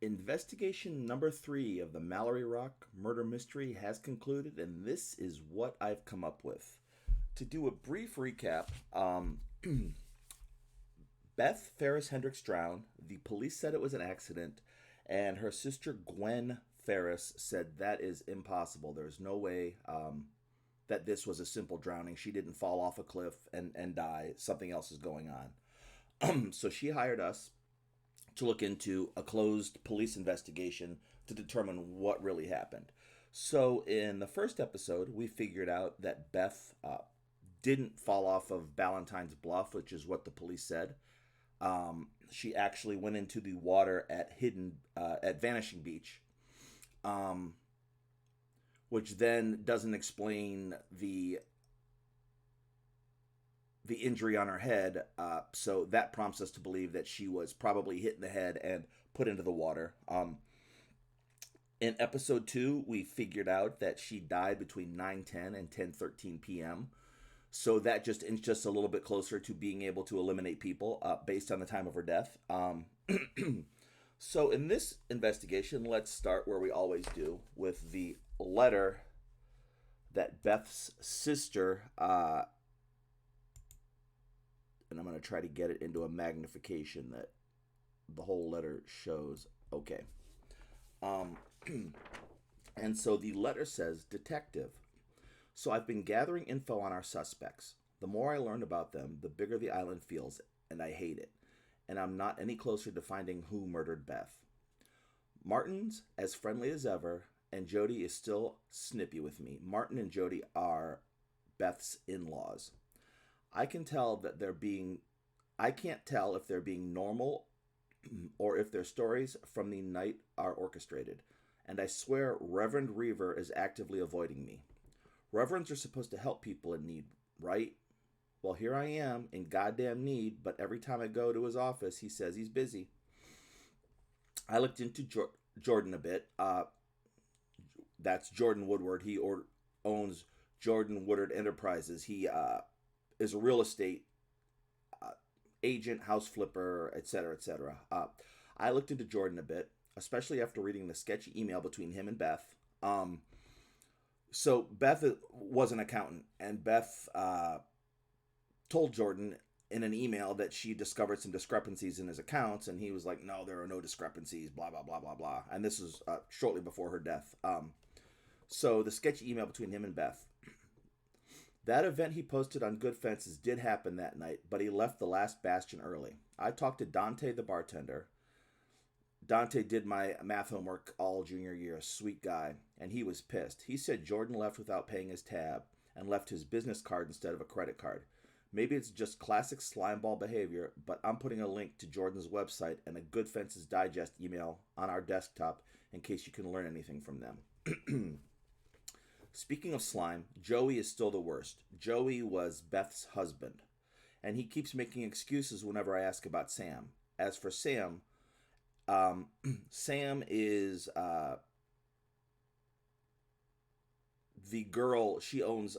Investigation number 3 of the Mallory Rock murder mystery has concluded, and this is what I've come up with. To do a brief recap, Beth Ferris-Hendricks drowned. The police said it was an accident, and her sister Gwen Ferris said that is impossible. There's no way that this was a simple drowning. She didn't fall off a cliff and die. Something else is going on. So she hired us to look into a closed police investigation to determine what really happened. So in the first episode, we figured out that Beth didn't fall off of Ballantyne's Bluff, which is what the police said. She actually went into the water at Vanishing Beach, which then doesn't explain the injury on her head. So that prompts us to believe that she was probably hit in the head and put into the water. In episode 2, we figured out that she died between 9:10 and 10:13 p.m. So that just inched us a little bit closer to being able to eliminate people based on the time of her death. So in this investigation, let's start where we always do, with the letter that Beth's sister, and I'm going to try to get it into a magnification that the whole letter shows. Okay. And so the letter says, Detective. So I've been gathering info on our suspects. The more I learn about them, the bigger the island feels, and I hate it. And I'm not any closer to finding who murdered Beth. Martin's as friendly as ever, and Jody is still snippy with me. Martin and Jody are Beth's in-laws. I can't tell if they're being normal or if their stories from the night are orchestrated. And I swear Reverend Reaver is actively avoiding me. Reverends are supposed to help people in need, right? Well, here I am in goddamn need, but every time I go to his office, he says he's busy. I looked into Jordan a bit. That's Jordan Woodward. He owns Jordan Woodward Enterprises. He is a real estate agent, house flipper, etc., etc. I looked into Jordan a bit, especially after reading the sketchy email between him and Beth. So Beth was an accountant, and Beth told Jordan in an email that she discovered some discrepancies in his accounts, and he was like, no, there are no discrepancies, blah, blah, blah, blah, blah. And this was shortly before her death. So the sketchy email between him and Beth. That event he posted on Good Fences did happen that night, but he left the last bastion early. I talked to Dante, the bartender. Dante did my math homework all junior year, a sweet guy, and he was pissed. He said Jordan left without paying his tab and left his business card instead of a credit card. Maybe it's just classic slimeball behavior, but I'm putting a link to Jordan's website and a Good Fences Digest email on our desktop in case you can learn anything from them. Speaking of slime, Joey is still the worst. Joey was Beth's husband, and he keeps making excuses whenever I ask about Sam. As for Sam, Sam is the girl. She owns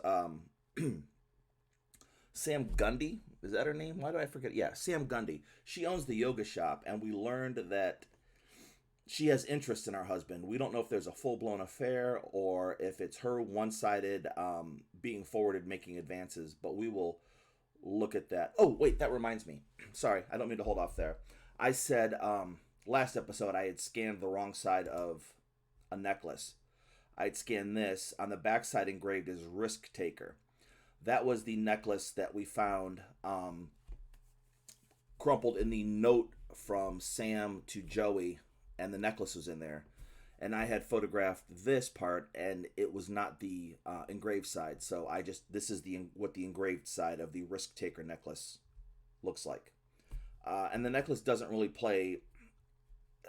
Sam Gundy. Is that her name? Why do I forget? Yeah, Sam Gundy. She owns the yoga shop, and we learned that she has interest in our husband. We don't know if there's a full-blown affair or if it's her one-sided being forwarded, making advances, but we will look at that. Oh, wait, that reminds me. Sorry, I don't mean to hold off there. I said last episode I had scanned the wrong side of a necklace. I'd scanned this. On the backside engraved is Risk Taker. That was the necklace that we found crumpled in the note from Sam to Joey, and the necklace was in there. And I had photographed this part, and it was not the engraved side. So this is what the engraved side of the Risk Taker necklace looks like. And the necklace doesn't really play,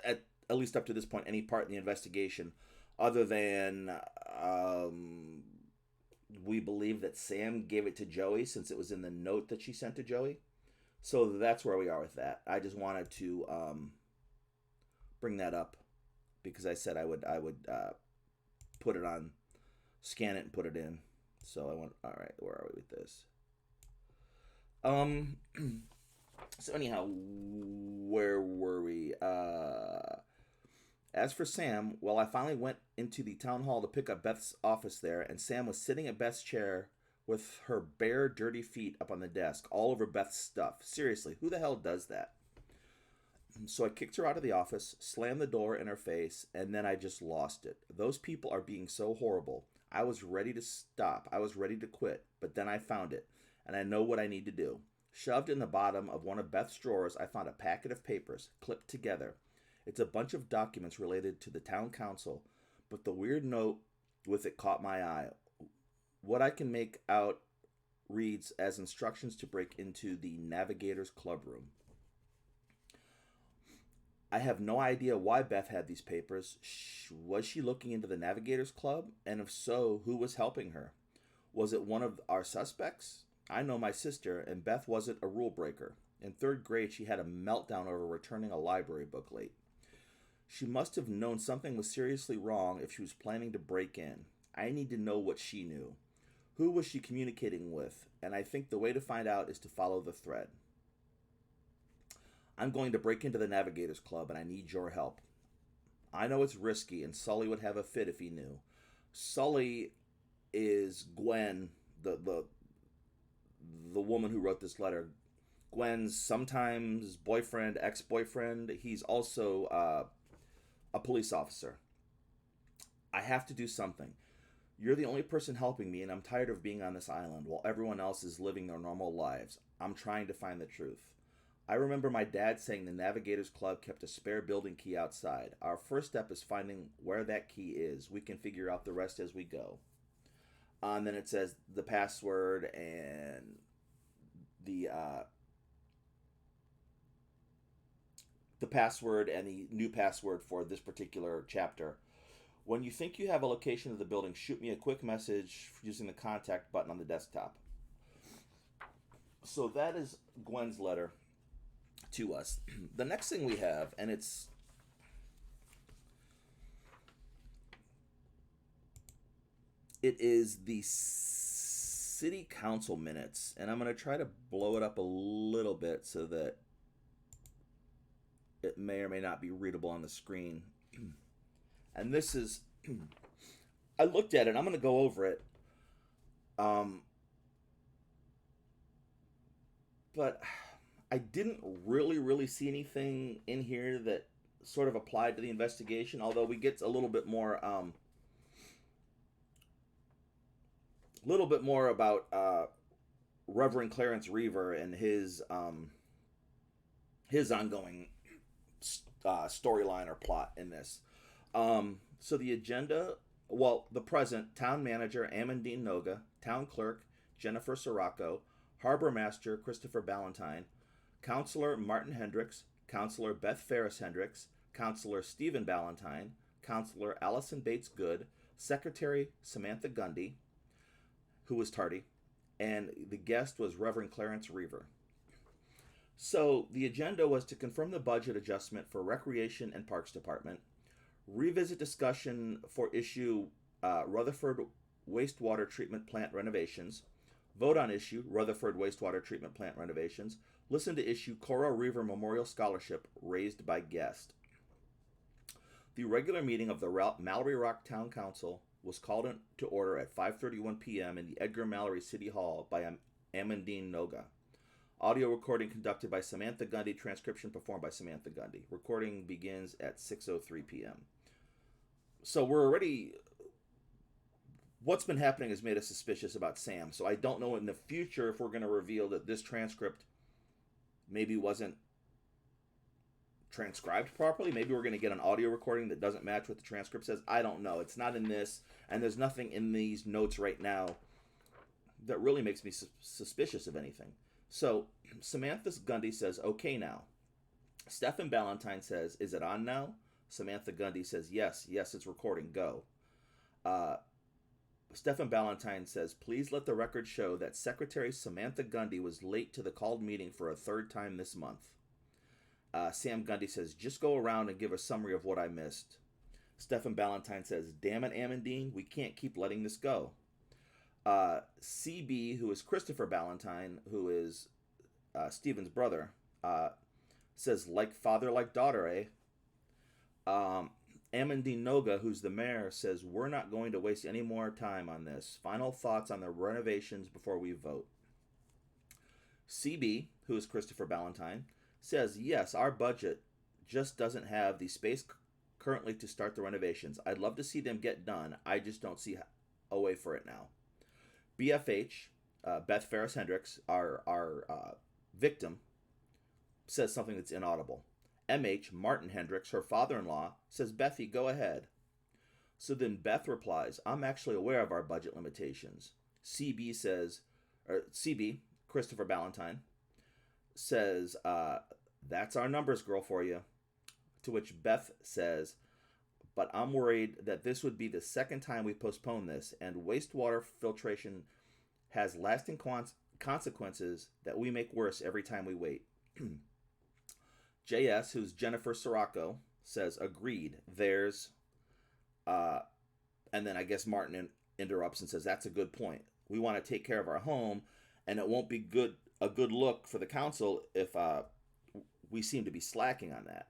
at least up to this point, any part in the investigation, other than we believe that Sam gave it to Joey since it was in the note that she sent to Joey. So that's where we are with that. I just wanted to bring that up because I said I would put it on, scan it and put it in. So I went, all right, where are we with this? So anyhow, where were we? As for Sam, well, I finally went into the town hall to pick up Beth's office there, and Sam was sitting at Beth's chair with her bare, dirty feet up on the desk, all over Beth's stuff. Seriously, who the hell does that? So I kicked her out of the office, slammed the door in her face, and then I just lost it. Those people are being so horrible. I was ready to stop. I was ready to quit, but then I found it, and I know what I need to do. Shoved in the bottom of one of Beth's drawers, I found a packet of papers, clipped together. It's a bunch of documents related to the town council, but the weird note with it caught my eye. What I can make out reads as instructions to break into the Navigators Club room. I have no idea why Beth had these papers. Was she looking into the Navigators Club? And if so, who was helping her? Was it one of our suspects? I know my sister, and Beth wasn't a rule breaker. In third grade, she had a meltdown over returning a library book late. She must have known something was seriously wrong if she was planning to break in. I need to know what she knew. Who was she communicating with? And I think the way to find out is to follow the thread. I'm going to break into the Navigators Club, and I need your help. I know it's risky, and Sully would have a fit if he knew. Sully is Gwen, the woman who wrote this letter. Gwen's sometimes boyfriend, ex-boyfriend. He's also a police officer. I have to do something. You're the only person helping me, and I'm tired of being on this island while everyone else is living their normal lives. I'm trying to find the truth. I remember my dad saying the Navigators Club kept a spare building key outside. Our first step is finding where that key is. We can figure out the rest as we go. And then it says the password and the password and the new password for this particular chapter. When you think you have a location of the building, shoot me a quick message using the contact button on the desktop. So that is Gwen's letter to us. The next thing we have, and it is the city council minutes, and I'm going to try to blow it up a little bit so that it may or may not be readable on the screen. And this is, I looked at it, I'm going to go over it. But I didn't really see anything in here that sort of applied to the investigation, although we get a little bit more about Reverend Clarence Reaver and his ongoing storyline or plot in this. So the agenda, well, the present, town manager Amandine Noga, town clerk Jennifer Sirocco, harbor master Christopher Ballantyne, Counselor Martin Hendricks, Counselor Beth Ferris-Hendricks, Counselor Stephen Ballantyne, Counselor Allison Bates Good, Secretary Samantha Gundy, who was tardy, and the guest was Reverend Clarence Reaver. So the agenda was to confirm the budget adjustment for Recreation and Parks Department, revisit discussion for issue Rutherford wastewater treatment plant renovations, vote on issue Rutherford wastewater treatment plant renovations, listen to issue Cora Reaver Memorial Scholarship raised by guest. The regular meeting of the Mallory Rock Town Council was called to order at 5:31 p.m. in the Edgar Mallory City Hall by Amandine Noga. Audio recording conducted by Samantha Gundy, transcription performed by Samantha Gundy. Recording begins at 6:03 p.m. So we're already... What's been happening has made us suspicious about Sam. So I don't know in the future if we're going to reveal that this transcript maybe wasn't transcribed properly. Maybe we're going to get an audio recording that doesn't match what the transcript says. I don't know. It's not in this, and there's nothing in these notes right now that really makes me suspicious of anything. So Samantha Gundy says, okay now. Stephen Ballantyne says, is it on now? Samantha Gundy says, yes, it's recording, go. Stephen Ballantyne says, please let the record show that Secretary Samantha Gundy was late to the called meeting for a third time this month. Sam Gundy says, just go around and give a summary of what I missed. Stephen Ballantyne says, damn it, Amandine, we can't keep letting this go. CB, who is Christopher Ballantyne, who is Stephen's brother, says, like father, like daughter, eh? Amandine Noga, who's the mayor, says, we're not going to waste any more time on this. Final thoughts on the renovations before we vote. CB, who is Christopher Ballantyne, says, yes, our budget just doesn't have the space currently to start the renovations. I'd love to see them get done. I just don't see a way for it now. BFH, Beth Ferris-Hendricks, our victim, says something that's inaudible. MH, Martin Hendricks, her father-in-law, says, Bethy, go ahead. So then Beth replies, I'm actually aware of our budget limitations. CB, Christopher Ballantyne, says, that's our numbers girl for you. To which Beth says, but I'm worried that this would be the second time we postpone this, and wastewater filtration has lasting consequences that we make worse every time we wait. JS, who's Jennifer Sirocco, says, agreed. There's, and then I guess Martin interrupts and says, that's a good point. We want to take care of our home, and it won't be a good look for the council if we seem to be slacking on that.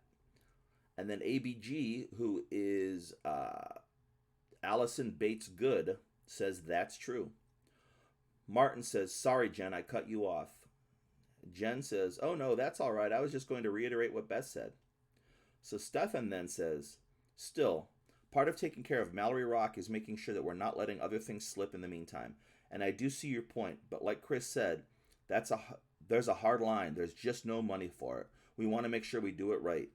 And then ABG, who is Allison Bates Good, says that's true. Martin says, sorry, Jen, I cut you off. Jen says, oh no, that's all right. I was just going to reiterate what Beth said. So Stefan then says, still, part of taking care of Mallory Rock is making sure that we're not letting other things slip in the meantime. And I do see your point, but like Chris said, there's a hard line. There's just no money for it. We want to make sure we do it right.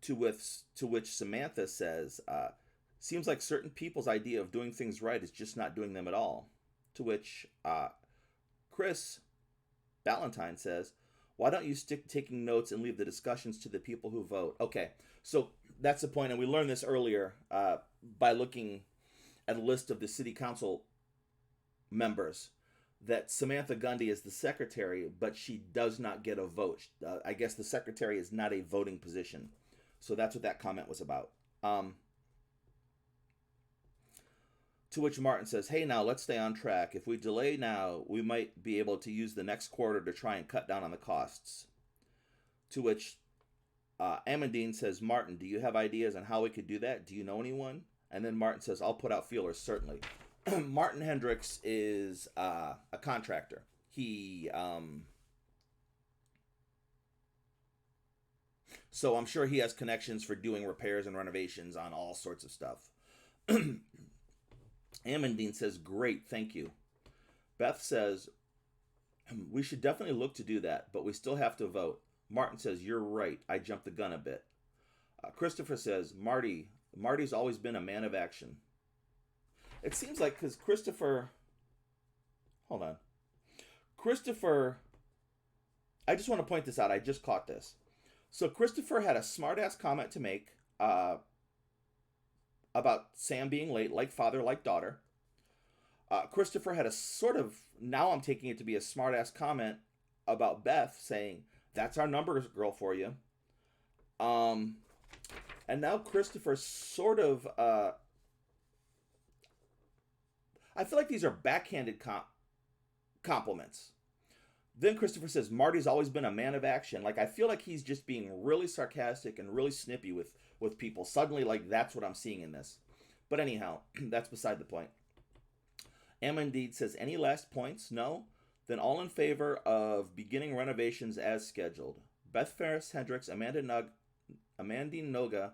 To which Samantha says, seems like certain people's idea of doing things right is just not doing them at all. To which Chris Ballantyne says, why don't you stick taking notes and leave the discussions to the people who vote? Okay, so that's the point, and we learned this earlier by looking at a list of the city council members, that Samantha Gundy is the secretary, but she does not get a vote. I guess the secretary is not a voting position. So that's what that comment was about. To which Martin says, hey, now let's stay on track. If we delay now, we might be able to use the next quarter to try and cut down on the costs. To which Amandine says, Martin, do you have ideas on how we could do that? Do you know anyone? And then Martin says, I'll put out feelers, certainly. Martin Hendricks is a contractor. So I'm sure he has connections for doing repairs and renovations on all sorts of stuff. Amandine says, great, thank you. Beth says, we should definitely look to do that, but we still have to vote. Martin says, you're right, I jumped the gun a bit. Christopher says, Marty's always been a man of action. It seems like, because Christopher, I just want to point this out, I just caught this. So Christopher had a smart-ass comment to make about Sam being late, like father, like daughter. Christopher had a sort of, now I'm taking it to be a smart-ass comment about Beth, saying, that's our numbers girl for you. And now Christopher sort of, I feel like these are backhanded compliments. Then Christopher says, Marty's always been a man of action. Like, I feel like he's just being really sarcastic and really snippy with people. Suddenly, like, that's what I'm seeing in this. But anyhow, that's beside the point. Amandine says, any last points? No? Then all in favor of beginning renovations as scheduled. Beth Ferris-Hendricks, Amandine Noga,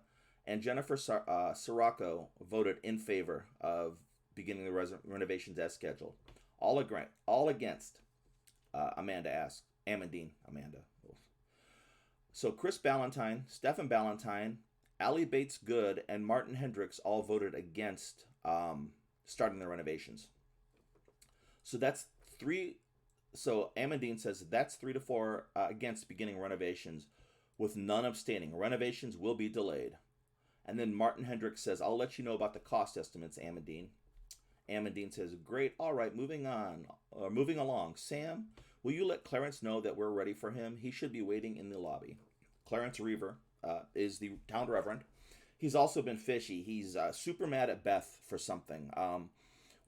and Jennifer Sirocco voted in favor of beginning the renovations as scheduled. All against. Amanda asked. Amanda. So Chris Ballantyne, Stefan Ballantyne, Allie Bates Good, and Martin Hendricks all voted against starting the renovations. So that's 3. So Amandine says that's 3-4 against beginning renovations, with none abstaining. Renovations will be delayed. And then Martin Hendricks says, I'll let you know about the cost estimates, Amandine. Amandine says, great, all right, moving along. Sam, will you let Clarence know that we're ready for him? He should be waiting in the lobby. Clarence Reaver is the town reverend. He's also been fishy. He's super mad at Beth for something.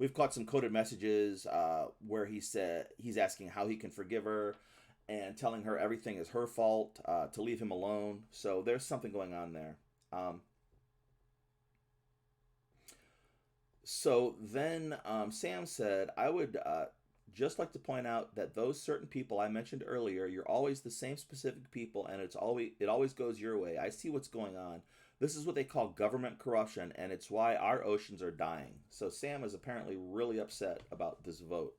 We've caught some coded messages where he's asking how he can forgive her and telling her everything is her fault, to leave him alone. So there's something going on there. So then Sam said, I would just like to point out that those certain people I mentioned earlier, you're always the same specific people, and it always goes your way. I see what's going on. This is what they call government corruption, and it's why our oceans are dying. So Sam is apparently really upset about this vote.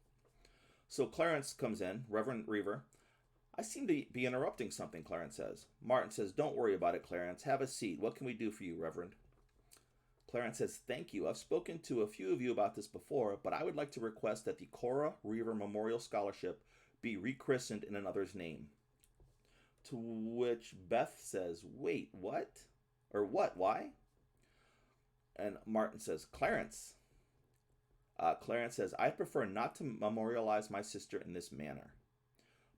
So Clarence comes in, Reverend Reaver. I seem to be interrupting something, Clarence says. Martin says, don't worry about it, Clarence. Have a seat. What can we do for you, Reverend? Clarence says, thank you. I've spoken to a few of you about this before, but I would like to request that the Cora Reaver Memorial Scholarship be rechristened in another's name. To which Beth says, wait, what? Or what? Why? And Martin says, Clarence. Clarence says, I prefer not to memorialize my sister in this manner.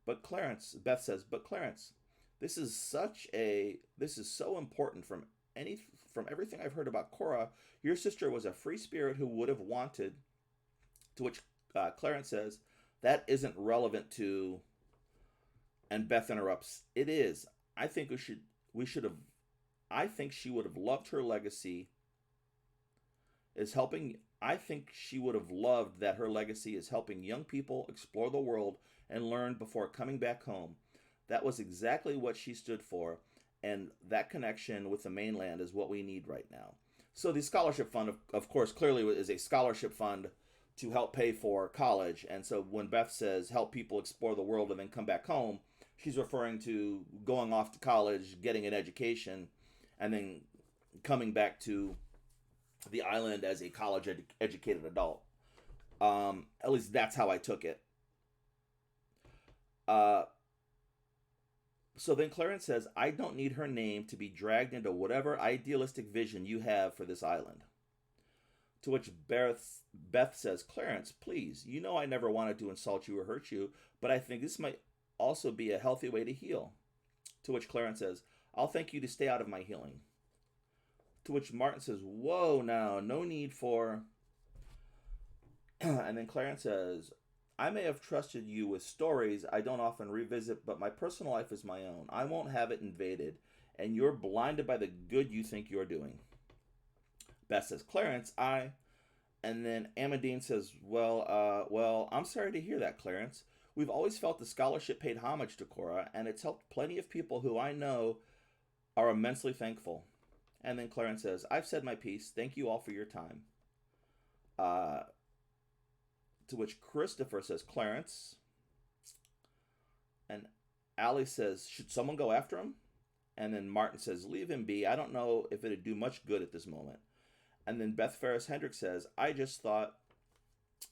But Clarence, Beth says, but Clarence, this is so important from everything I've heard about Cora. Your sister was a free spirit who would have wanted, to which Clarence says, that isn't relevant to, and Beth interrupts, it is. I think she would have loved her legacy is helping. I think she would have loved that her legacy is helping young people explore the world and learn before coming back home. That was exactly what she stood for, and that connection with the mainland is what we need right now. So the scholarship fund, of course, clearly is a scholarship fund to help pay for college. And so when Beth says help people explore the world and then come back home, she's referring to going off to college, getting an education, and then coming back to the island as a college educated adult. At least that's how I took it. So then Clarence says, I don't need her name to be dragged into whatever idealistic vision you have for this island. To which Beth says, Clarence, please, you know I never wanted to insult you or hurt you, but I think this might also be a healthy way to heal. To which Clarence says, I'll thank you to stay out of my healing. To which Martin says, whoa, now, no need for... And then Clarence says, I may have trusted you with stories I don't often revisit, but my personal life is my own. I won't have it invaded, and you're blinded by the good you think you're doing. Beth says, Clarence, I... And then Amandine says, well, I'm sorry to hear that, Clarence. We've always felt the scholarship paid homage to Cora, and it's helped plenty of people who I know are immensely thankful. And then Clarence says, I've said my piece. Thank you all for your time. To which Christopher says, Clarence. And Allie says, should someone go after him? And then Martin says, leave him be. I don't know if it'd do much good at this moment. And then Beth Ferris-Hendricks says, I just thought...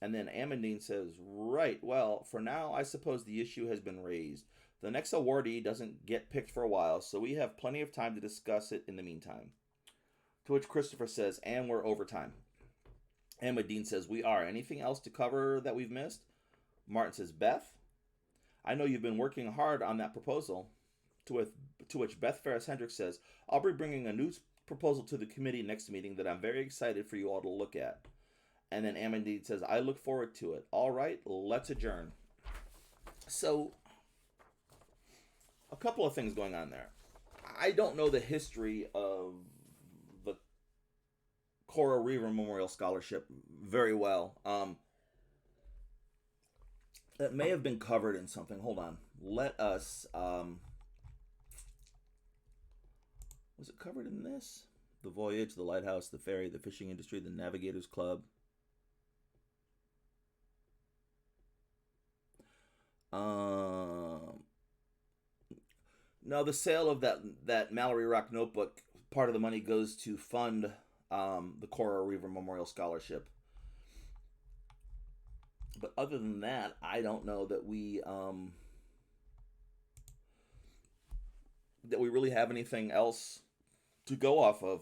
And then Amandine says, right, well, for now, I suppose the issue has been raised. The next awardee doesn't get picked for a while, so we have plenty of time to discuss it in the meantime. To which Christopher says, and we're over time. Amandine says, we are. Anything else to cover that we've missed? Martin says, Beth, I know you've been working hard on that proposal. To which Beth Ferris-Hendricks says, I'll be bringing a new proposal to the committee next meeting that I'm very excited for you all to look at. And then Amandine says, I look forward to it. All right, let's adjourn. So, a couple of things going on there. I don't know the history of the Cora Reaver Memorial Scholarship very well. It may have been covered in something. Hold on. Let us... was it covered in this? The voyage, the lighthouse, the ferry, the fishing industry, the Navigators Club. No, the sale of that Mallory Rock notebook, part of the money goes to fund the Cora Reaver Memorial Scholarship. But other than that, I don't know that we really have anything else to go off of.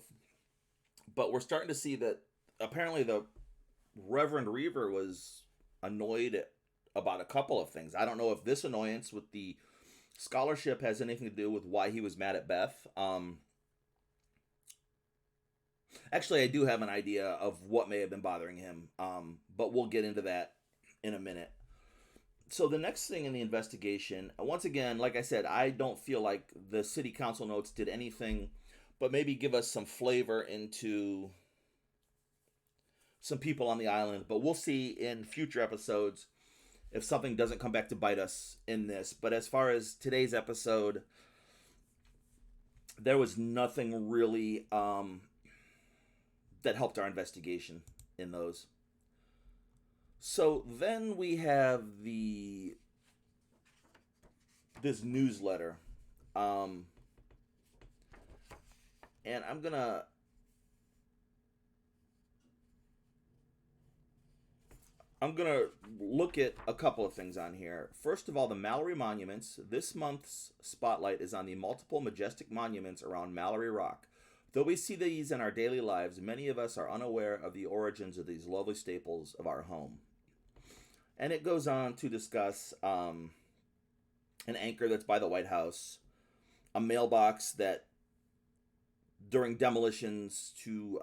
But we're starting to see that apparently the Reverend Reaver was annoyed about a couple of things. I don't know if this annoyance with the scholarship has anything to do with why he was mad at Beth. Actually, I do have an idea of what may have been bothering him, but we'll get into that in a minute. So the next thing in the investigation, once again, like I said, I don't feel like the city council notes did anything but maybe give us some flavor into some people on the island. But we'll see in future episodes if something doesn't come back to bite us in this. But as far as today's episode, there was nothing really that helped our investigation in those. So then we have this newsletter, and I'm gonna look at a couple of things on here. First of all, the Mallory monuments. This month's spotlight is on the multiple majestic monuments around Mallory Rock. Though we see these in our daily lives, many of us are unaware of the origins of these lovely staples of our home. And it goes on to discuss an anchor that's by the White House, a mailbox that during demolitions to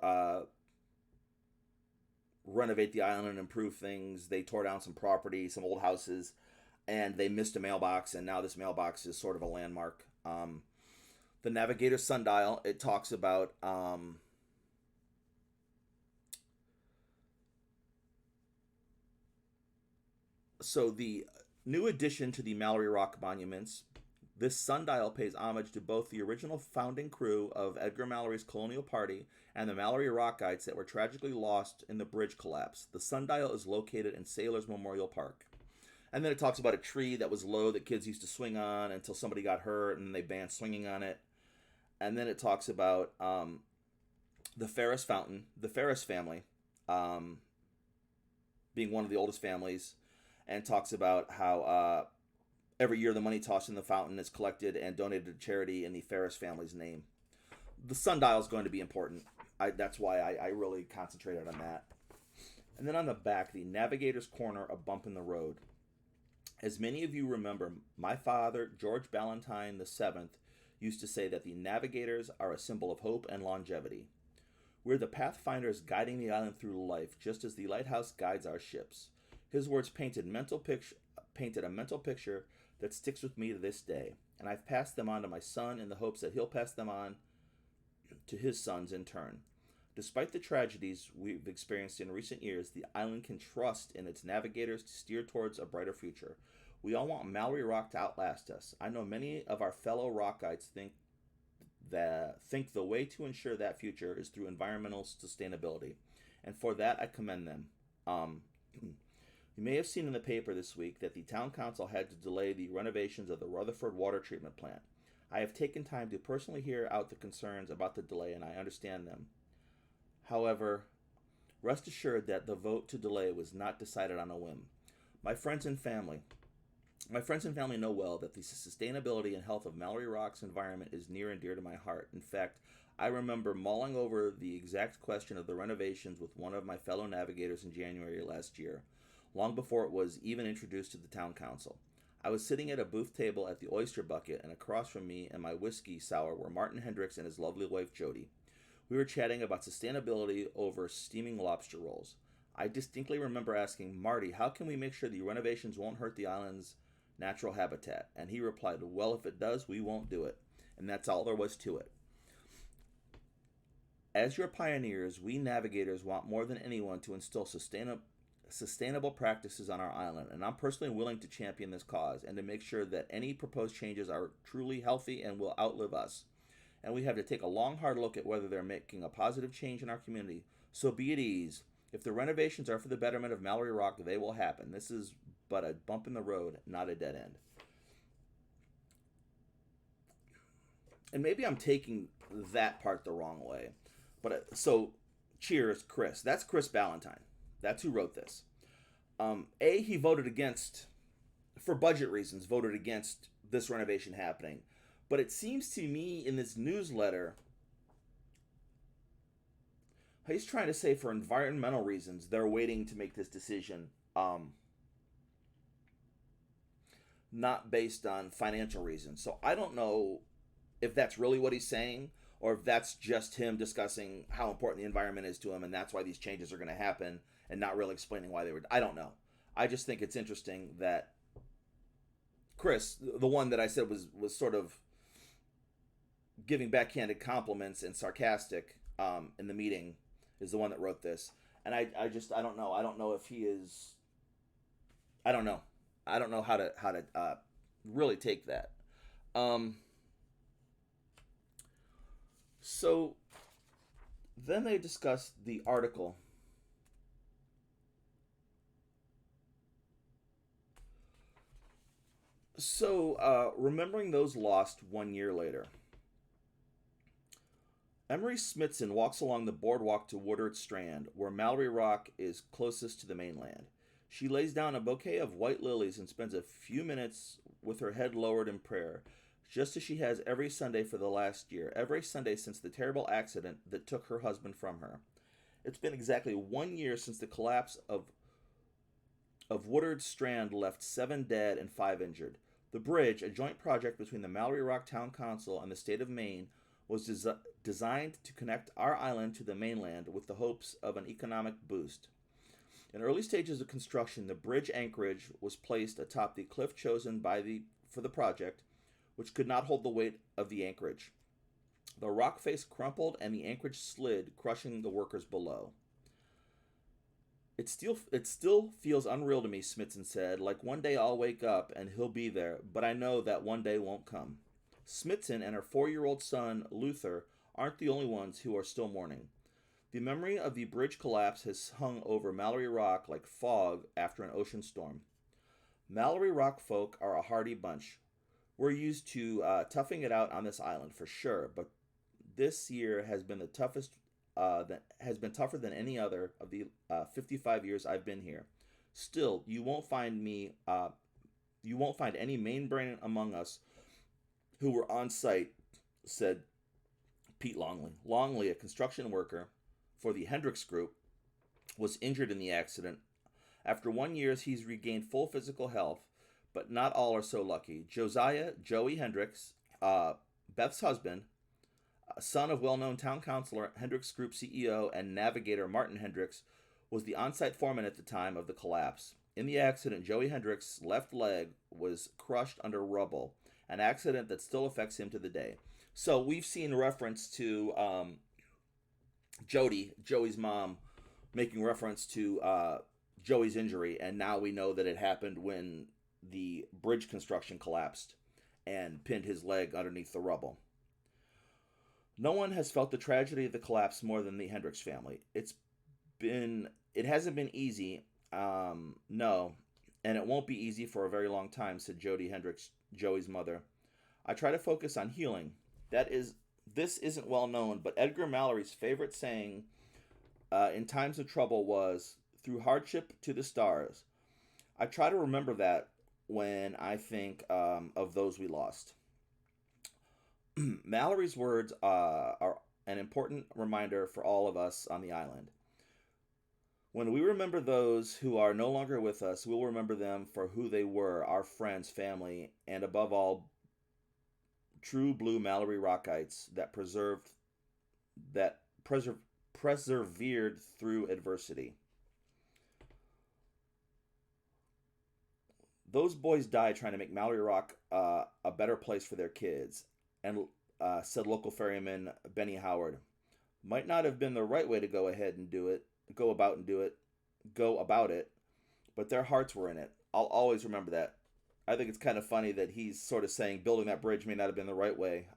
renovate the island and improve things, they tore down some property, some old houses, and they missed a mailbox, and now this mailbox is sort of a landmark. The Navigator sundial, it talks about so the new addition to the Mallory Rock monuments, this sundial pays homage to both the original founding crew of Edgar Mallory's colonial party and the Mallory Rockites that were tragically lost in the bridge collapse. The sundial is located in Sailors Memorial Park. And then it talks about a tree that was low that kids used to swing on until somebody got hurt and they banned swinging on it. And then it talks about the Ferris Fountain, the Ferris family, being one of the oldest families, and talks about how every year the money tossed in the fountain is collected and donated to charity in the Ferris family's name. The sundial is going to be important. That's why I really concentrated on that. And then on the back, the Navigator's Corner, a bump in the road. As many of you remember, my father, George Ballantyne VII, used to say that the Navigators are a symbol of hope and longevity. We're the pathfinders guiding the island through life, just as the lighthouse guides our ships. His words painted a mental picture that sticks with me to this day, and I've passed them on to my son in the hopes that he'll pass them on to his sons in turn. Despite the tragedies we've experienced in recent years, the island can trust in its navigators to steer towards a brighter future. We all want Mallory Rock to outlast us. I know many of our fellow Rockites think the way to ensure that future is through environmental sustainability, and for that I commend them. You may have seen in the paper this week that the town council had to delay the renovations of the Rutherford water treatment plant. I have taken time to personally hear out the concerns about the delay, and I understand them. However, rest assured that the vote to delay was not decided on a whim. My friends and family know well that the sustainability and health of Mallory Rock's environment is near and dear to my heart. In fact, I remember mulling over the exact question of the renovations with one of my fellow navigators in January last year, long before it was even introduced to the town council. I was sitting at a booth table at the Oyster Bucket, and across from me and my whiskey sour were Martin Hendricks and his lovely wife Jody. We were chatting about sustainability over steaming lobster rolls. I distinctly remember asking, Marty, how can we make sure the renovations won't hurt the island's natural habitat? And he replied, well, if it does, we won't do it. And that's all there was to it. As your pioneers, we navigators want more than anyone to instill sustainable practices on our island, and I'm personally willing to champion this cause and to make sure that any proposed changes are truly healthy and will outlive us. And we have to take a long, hard look at whether they're making a positive change in our community. So be at ease. If the renovations are for the betterment of Mallory Rock, they will happen. This is but a bump in the road, not a dead end. And maybe I'm taking that part the wrong way. But so, cheers, Chris. That's Chris Ballantyne. That's who wrote this. He voted against, for budget reasons, voted against this renovation happening. But it seems to me in this newsletter, he's trying to say for environmental reasons, they're waiting to make this decision, not based on financial reasons. So I don't know if that's really what he's saying, or if that's just him discussing how important the environment is to him, and that's why these changes are going to happen, and not really explaining why they were. I don't know. I just think it's interesting that Chris, the one that I said was sort of giving backhanded compliments and sarcastic in the meeting, is the one that wrote this. And I don't know. I don't know if he is. I don't know. I don't know how to really take that. Um, so then they discussed the article. So, remembering those lost 1 year later, Emery Smithson walks along the boardwalk to Woodard Strand, where Mallory Rock is closest to the mainland. She lays down a bouquet of white lilies and spends a few minutes with her head lowered in prayer, just as she has every Sunday for the last year, every Sunday since the terrible accident that took her husband from her. It's been exactly 1 year since the collapse of Woodard Strand left 7 dead and 5 injured. The bridge, a joint project between the Mallory Rock Town Council and the state of Maine, was designed to connect our island to the mainland with the hopes of an economic boost. In early stages of construction, the bridge anchorage was placed atop the cliff chosen for the project, which could not hold the weight of the anchorage. The rock face crumpled and the anchorage slid, crushing the workers below. It still feels unreal to me, Smithson said, like one day I'll wake up and he'll be there, but I know that one day won't come. Smithson and her 4-year-old son, Luther, aren't the only ones who are still mourning. The memory of the bridge collapse has hung over Mallory Rock like fog after an ocean storm. Mallory Rock folk are a hardy bunch. We're used to toughing it out on this island for sure, but this year has been the toughest. That has been tougher than any other of the 55 years I've been here. Still, you won't find any main brain among us who were on site, said Pete Longley. Longley, a construction worker for the Hendricks Group, was injured in the accident. After 1 year, he's regained full physical health, but not all are so lucky. Joey Hendricks, Beth's husband, son of well-known town councilor, Hendricks Group CEO, and navigator Martin Hendricks, was the on-site foreman at the time of the collapse. In the accident, Joey Hendricks' left leg was crushed under rubble, an accident that still affects him to the day. So we've seen reference to Joey's mom, making reference to Joey's injury, and now we know that it happened when the bridge construction collapsed and pinned his leg underneath the rubble. No one has felt the tragedy of the collapse more than the Hendricks family. It hasn't been easy, no, and it won't be easy for a very long time, said Jody Hendricks, Joey's mother. I try to focus on healing. This isn't well known, but Edgar Mallory's favorite saying in times of trouble was, through hardship to the stars. I try to remember that when I think of those we lost. Mallory's words are an important reminder for all of us on the island. When we remember those who are no longer with us, we'll remember them for who they were, our friends, family, and above all, true blue Mallory Rockites that persevered through adversity. Those boys died trying to make Mallory Rock a better place for their kids, and said local ferryman Benny Howard. Might not have been the right way to go about it, but their hearts were in it. I'll always remember that. I think it's kind of funny that he's sort of saying building that bridge may not have been the right way,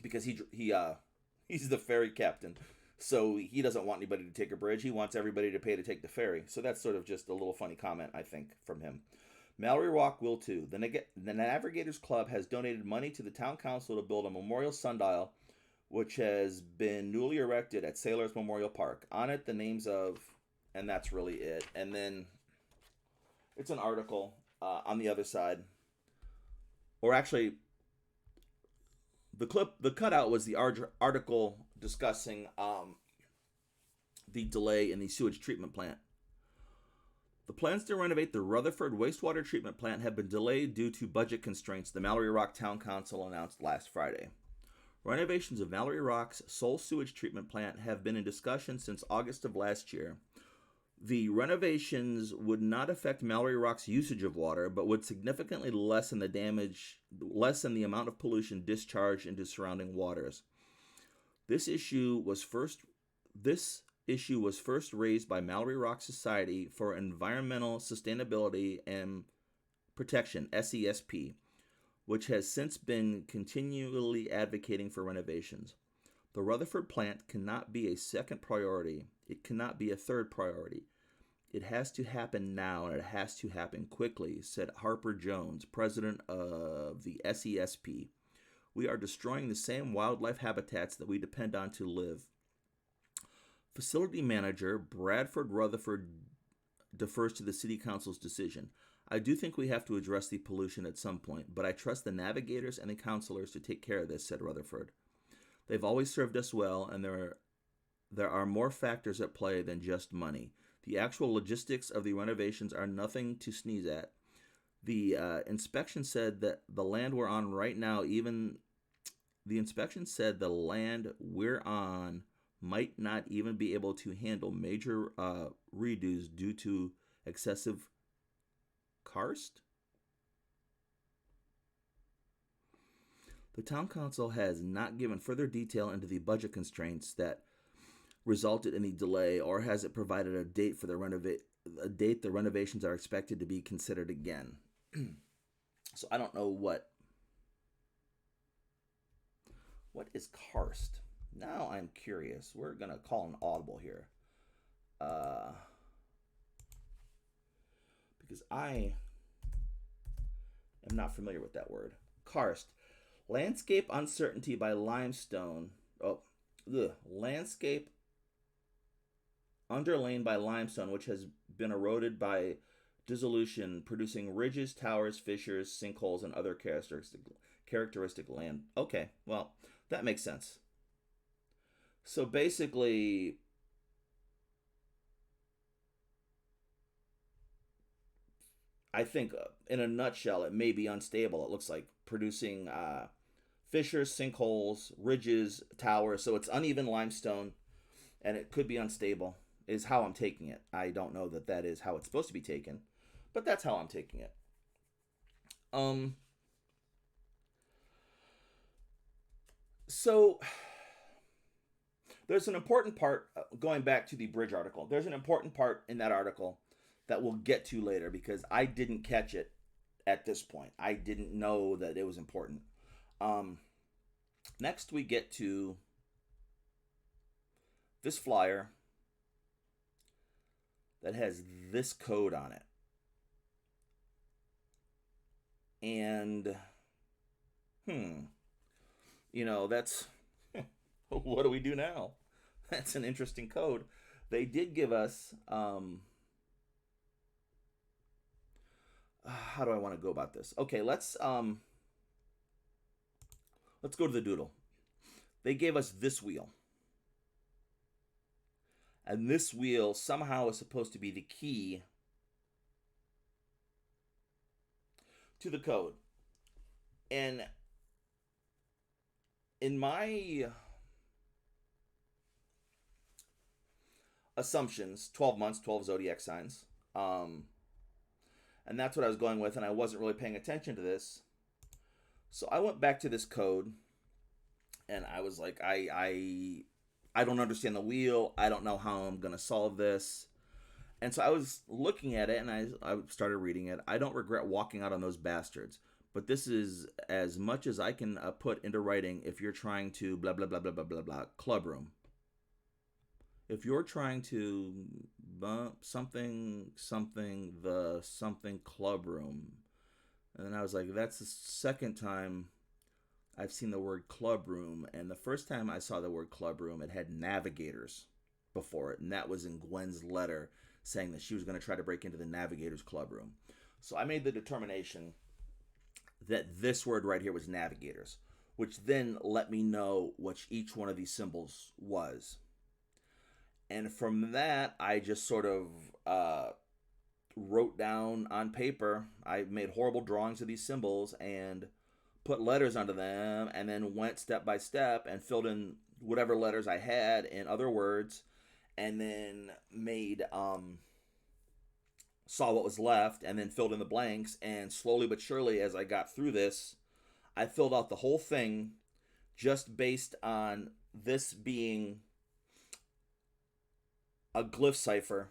because he's the ferry captain, so he doesn't want anybody to take a bridge. He wants everybody to pay to take the ferry. So that's sort of just a little funny comment, I think, from him. Mallory Rock will too. The Navigators Club has donated money to the town council to build a memorial sundial, which has been newly erected at Sailors Memorial Park. On it, the names of, and that's really it. And then it's an article on the other side, or actually, the cutout was the article discussing the delay in the sewage treatment plant. The plans to renovate the Rutherford wastewater treatment plant have been delayed due to budget constraints, the Mallory Rock Town Council announced last Friday. Renovations of Mallory Rock's sole sewage treatment plant have been in discussion since August of last year, The renovations would not affect Mallory Rock's usage of water, but would significantly lessen the amount of pollution discharged into surrounding waters. This issue was first raised by Mallory Rock Society for Environmental Sustainability and Protection (SESP), which has since been continually advocating for renovations. The Rutherford plant cannot be a second priority. It cannot be a third priority. It has to happen now, and it has to happen quickly, said Harper Jones, president of the SESP. We are destroying the same wildlife habitats that we depend on to live. Facility manager Bradford Rutherford defers to the city council's decision. I do think we have to address the pollution at some point, but I trust the navigators and the councilors to take care of this, said Rutherford. They've always served us well, and there are more factors at play than just money. The actual logistics of the renovations are nothing to sneeze at. The inspection said that the land we're on right now, might not even be able to handle major redos due to excessive karst. The town council has not given further detail into the budget constraints that resulted in the delay, or has it provided a date the renovations are expected to be considered again. So I don't know what is karst. Now I'm curious. We're gonna call an audible here, because I am not familiar with that word. Karst. Landscape uncertainty by limestone. Landscape underlain by limestone, which has been eroded by dissolution, producing ridges, towers, fissures, sinkholes, and other characteristic land. Okay, well, that makes sense. So basically, I think in a nutshell, it may be unstable. It looks like producing fissures, sinkholes, ridges, towers. So it's uneven limestone, and it could be unstable, is how I'm taking it. I don't know that is how it's supposed to be taken, but that's how I'm taking it. So there's an important part, going back to the bridge article, there's an important part in that article that we'll get to later, because I didn't catch it at this point. I didn't know that it was important. Next, we get to this flyer that has this code on it. And, that's, what do we do now? That's an interesting code. They did give us, how do I want to go about this? Okay, let's go to the doodle. They gave us this wheel. And this wheel somehow is supposed to be the key to the code. And in my assumptions, 12 months, 12 zodiac signs, and that's what I was going with, and I wasn't really paying attention to this. So I went back to this code, and I was like, I don't understand the wheel. I don't know how I'm going to solve this. And so I was looking at it, and I started reading it. I don't regret walking out on those bastards. But this is as much as I can put into writing if you're trying to blah, blah, blah, blah, blah, blah, blah, clubroom. If you're trying to something clubroom. And then I was like, that's the second time I've seen the word clubroom. And the first time I saw the word clubroom, it had navigators before it. And that was in Gwen's letter saying that she was going to try to break into the navigators clubroom. So I made the determination that this word right here was navigators, which then let me know what each one of these symbols was. And from that, I just sort of wrote down on paper. I made horrible drawings of these symbols and put letters under them, and then went step by step and filled in whatever letters I had in other words, and then made saw what was left, and then filled in the blanks. And slowly but surely, as I got through this, I filled out the whole thing just based on this being a glyph cipher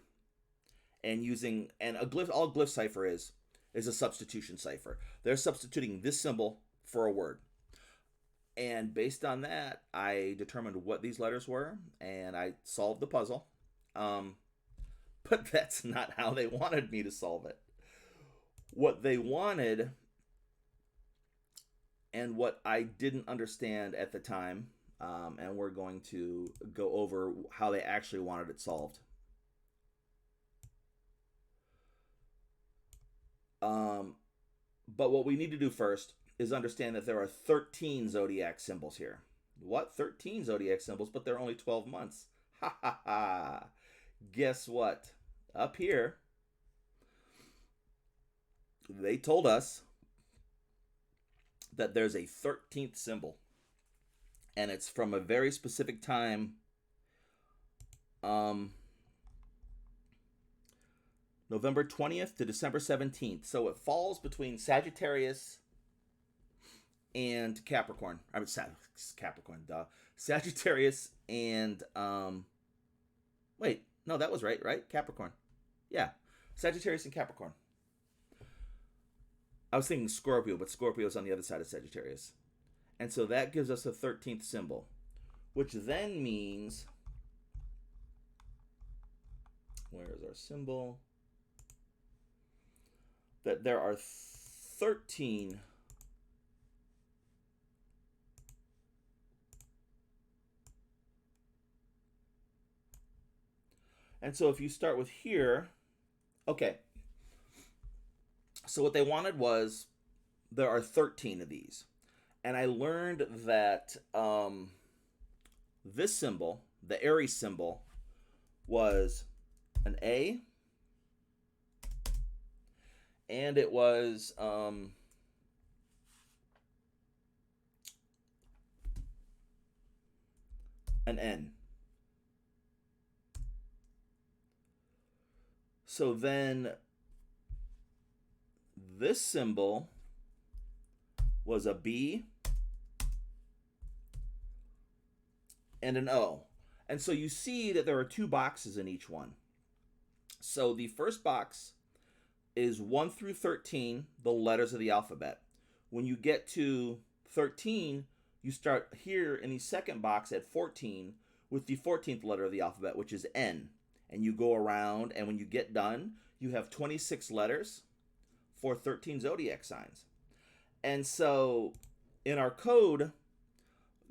and using, and a glyph, all glyph cipher is a substitution cipher. They're substituting this symbol for a word. And based on that, I determined what these letters were, and I solved the puzzle. But that's not how they wanted me to solve it. What they wanted, and what I didn't understand at the time, and we're going to go over how they actually wanted it solved. But what we need to do first is understand that there are 13 zodiac symbols here. What? 13 zodiac symbols, but they're only 12 months. Ha ha ha. Guess what? Up here, they told us that there's a 13th symbol. And it's from a very specific time. November 20th to December 17th. So it falls between Sagittarius and Capricorn. I mean, Capricorn, duh. Sagittarius and, wait, no, that was right? Capricorn. Yeah, Sagittarius and Capricorn. I was thinking Scorpio, but Scorpio's on the other side of Sagittarius. And so that gives us a 13th symbol, which then means, where is our symbol? That there are 13 and so if you start with here, okay, so what they wanted was there are 13 of these. And I learned that this symbol, the Aries symbol, was an A, and it was an N. So then this symbol was a B and an O. And so you see that there are two boxes in each one. So the first box is 1 through 13, the letters of the alphabet. When you get to 13, you start here in the second box at 14 with the 14th letter of the alphabet, which is N. And you go around, and when you get done, you have 26 letters for 13 zodiac signs. And so in our code,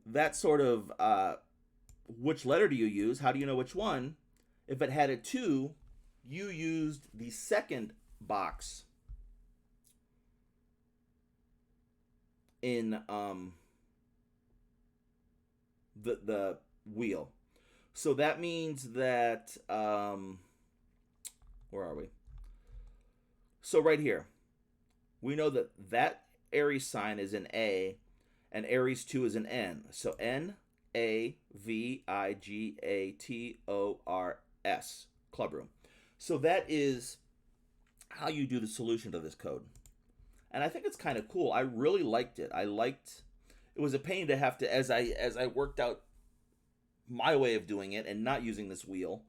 that sort of which letter do you use? How do you know which one? If it had a 2, you used the second box in the wheel. So that means that where are we? So right here, we know that that Aries sign is an A, and Aries 2 is an N. So N-A-V-I-G-A-T-O-R-S, Clubroom. So that is how you do the solution to this code. And I think it's kind of cool. I really liked it. It was a pain to have to, as I worked out my way of doing it and not using this wheel,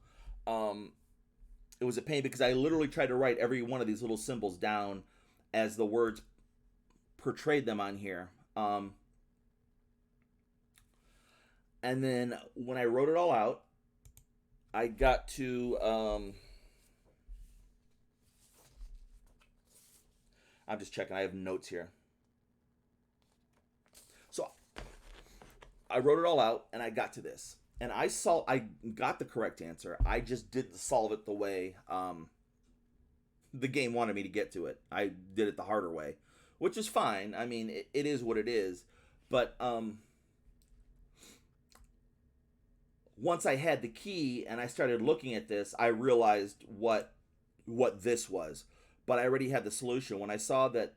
it was a pain because I literally tried to write every one of these little symbols down as the words portrayed them on here. And then when I wrote it all out, I got to I'm just checking. I have notes here. So I wrote it all out and I got to this. And I got the correct answer. I just didn't solve it the way the game wanted me to get to it. I did it the harder way, which is fine. I mean, it is what it is. But once I had the key and I started looking at this, I realized what this was. But I already had the solution. When I saw that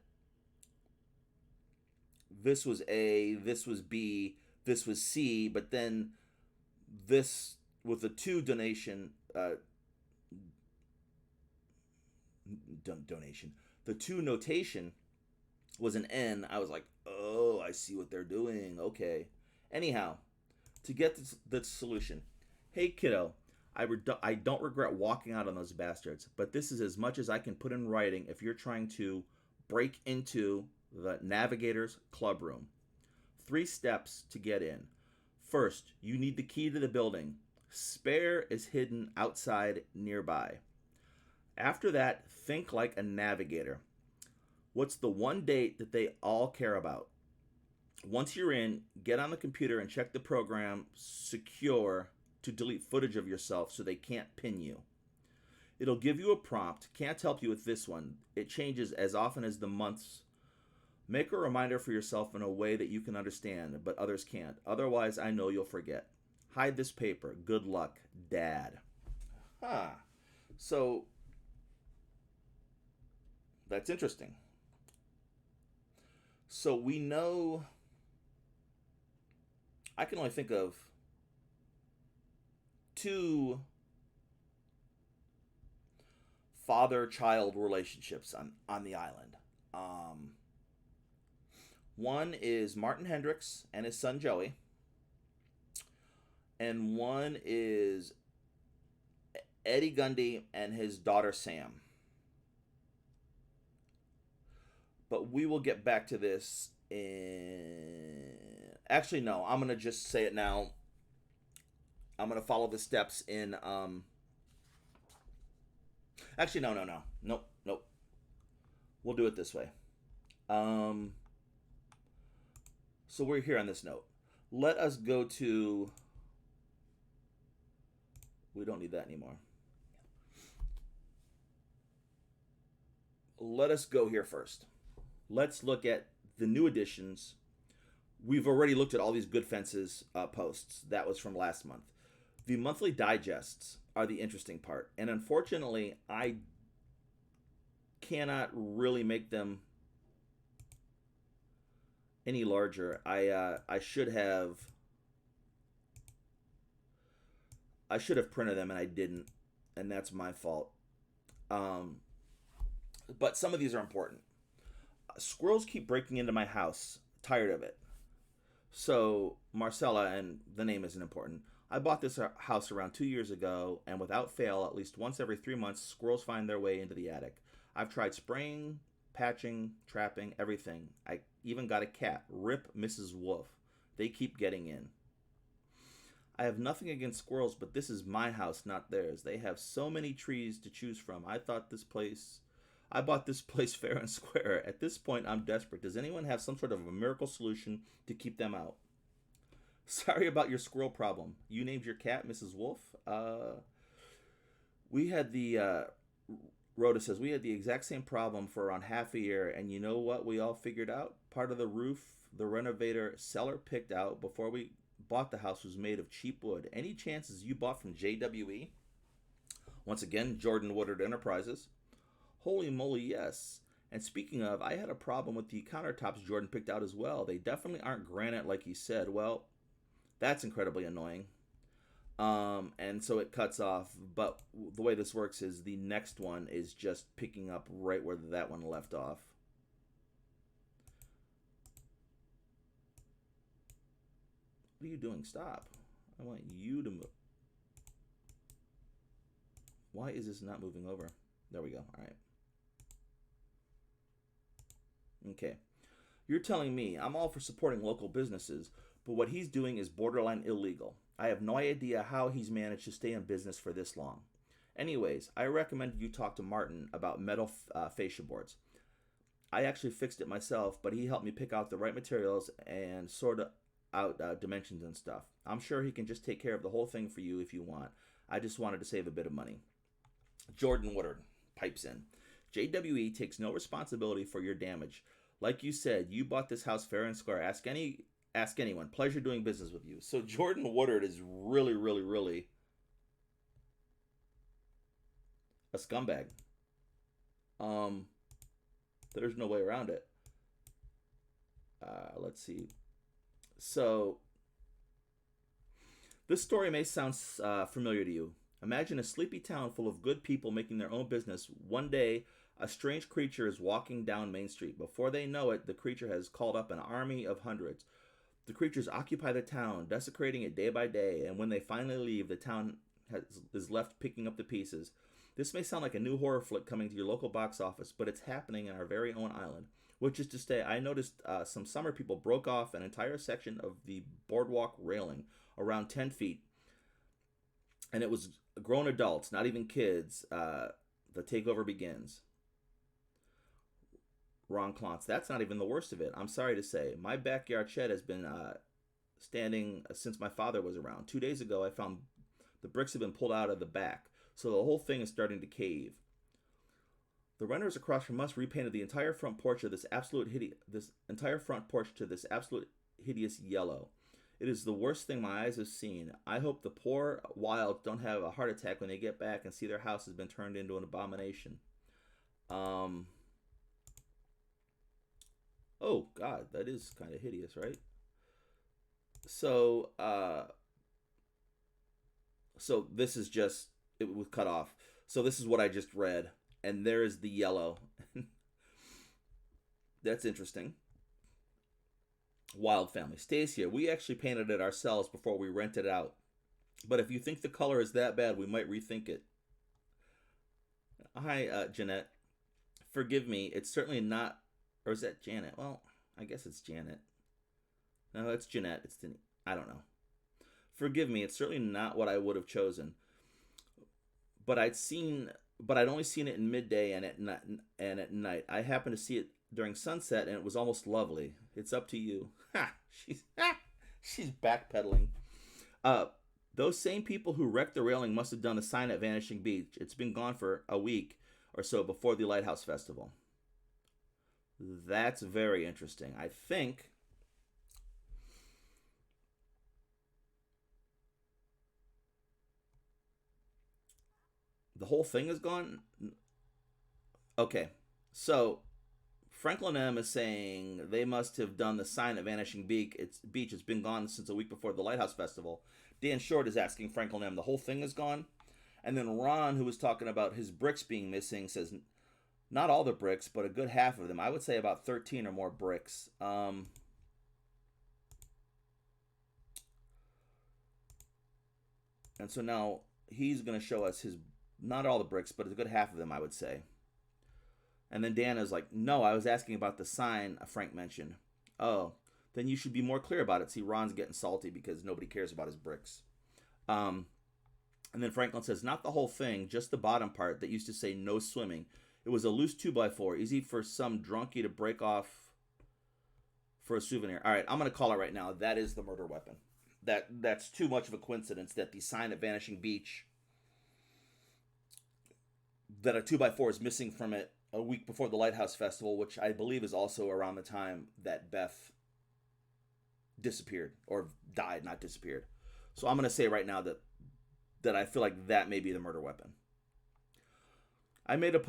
this was A, this was B, this was C, but then this with the 2 donation. The two notation was an N. I was like, oh, I see what they're doing. Okay. Anyhow, to get the solution. Hey, kiddo, I don't regret walking out on those bastards, but this is as much as I can put in writing if you're trying to break into the Navigator's club room. 3 steps to get in. First, you need the key to the building. Spare is hidden outside nearby. After that, think like a navigator. What's the one date that they all care about? Once you're in, get on the computer and check the program secure to delete footage of yourself so they can't pin you. It'll give you a prompt. Can't help you with this one. It changes as often as the months. Make a reminder for yourself in a way that you can understand, but others can't. Otherwise, I know you'll forget. Hide this paper. Good luck, Dad. Huh. So, that's interesting. So we know, I can only think of 2 father-child relationships on the island. One is Martin Hendricks and his son Joey, and one is Eddie Gundy and his daughter Sam. But we will get back to this in... Actually, no. I'm going to just say it now. I'm going to follow the steps in... Actually, no. Nope. We'll do it this way. So we're here on this note. Let us go to... We don't need that anymore. Let us go here first. Let's look at the new additions. We've already looked at all these Good Fences posts. That was from last month. The monthly digests are the interesting part. And unfortunately, I cannot really make them any larger. I should have printed them and I didn't. And that's my fault. But some of these are important. Squirrels keep breaking into my house. Tired of it. So, Marcella, and the name isn't important. I bought this house around 2 years ago, and without fail, at least once every 3 months, squirrels find their way into the attic. I've tried spraying, patching, trapping, everything. I even got a cat. Rip Mrs. Wolf. They keep getting in. I have nothing against squirrels, but this is my house, not theirs. They have so many trees to choose from. I bought this place fair and square. At this point, I'm desperate. Does anyone have some sort of a miracle solution to keep them out? Sorry about your squirrel problem. You named your cat Mrs. Wolf? We had the... Rhoda says, we had the exact same problem for around half a year, and you know what we all figured out? Part of the roof the renovator seller picked out before we bought the house was made of cheap wood. Any chances you bought from JWE? Once again, Jordan Woodard Enterprises. Holy moly, yes. And speaking of, I had a problem with the countertops Jordan picked out as well. They definitely aren't granite like he said. Well, that's incredibly annoying. And so it cuts off. But the way this works is the next one is just picking up right where that one left off. What are you doing? Stop. I want you to move. Why is this not moving over? There we go. All right. Okay. You're telling me I'm all for supporting local businesses, but what he's doing is borderline illegal. I have no idea how he's managed to stay in business for this long. Anyways, I recommend you talk to Martin about metal fascia boards. I actually fixed it myself, but he helped me pick out the right materials and sort out dimensions and stuff. I'm sure he can just take care of the whole thing for you if you want. I just wanted to save a bit of money. Jordan Woodard pipes in. JWE takes no responsibility for your damage. Like you said, you bought this house fair and square. Ask anyone. Pleasure doing business with you. So Jordan Woodard is really a scumbag. There's no way around it. Let's see. So this story may sound familiar to you. Imagine a sleepy town full of good people making their own business. One day, A strange creature is walking down Main Street. Before they know it, the creature has called up an army of hundreds. The creatures occupy the town, desecrating it day by day, and when they finally leave, the town is left picking up the pieces. This may sound like a new horror flick coming to your local box office, but it's happening in our very own island. Which is to say, I noticed some summer people broke off an entire section of the boardwalk railing, around 10 feet, and it was grown adults, not even kids. The takeover begins. Ron Klontz. That's not even the worst of it. I'm sorry to say. My backyard shed has been standing since my father was around. 2 days ago, I found the bricks have been pulled out of the back, so the whole thing is starting to cave. The renters across from us repainted the entire front porch of this entire front porch to this absolute hideous yellow. It is the worst thing my eyes have seen. I hope the poor wilds don't have a heart attack when they get back and see their house has been turned into an abomination. Oh, God, that is kind of hideous, right? So this is just, it was cut off. So this is what I just read, and there is the yellow. That's interesting. Wild Family. Stacia, we actually painted it ourselves before we rented it out. But if you think the color is that bad, we might rethink it. Hi, Jeanette. Forgive me, it's certainly not. Or is that Janet? Well, I guess it's Janet. No, it's Jeanette. I don't know. Forgive me, it's certainly not what I would have chosen. But I'd only seen it in midday and at night. I happened to see it during sunset, and it was almost lovely. It's up to you. She's backpedaling. Those same people who wrecked the railing must have done the sign at Vanishing Beach. It's been gone for a week or so before the Lighthouse Festival. That's very interesting. I think the whole thing is gone. Okay, so Franklin M is saying they must have done the sign at Vanishing Beach. It's been gone since a week before the Lighthouse Festival. Dan Short is asking Franklin M, the whole thing is gone? And then Ron, who was talking about his bricks being missing, says not all the bricks, but a good half of them. I would say about 13 or more bricks. And so now he's going to show us not all the bricks, but a good half of them, I would say. And then Dan is like, no, I was asking about the sign Frank mentioned. Oh, then you should be more clear about it. See, Ron's getting salty because nobody cares about his bricks. And then Franklin says, not the whole thing, just the bottom part that used to say no swimming. It was a loose 2x4, easy for some drunkie to break off for a souvenir. All right, I'm going to call it right now. That is the murder weapon. That's too much of a coincidence that the sign at Vanishing Beach, that a 2x4 is missing from it a week before the Lighthouse Festival, which I believe is also around the time that Beth disappeared, or died, not disappeared. So I'm going to say right now that I feel like that may be the murder weapon. I made a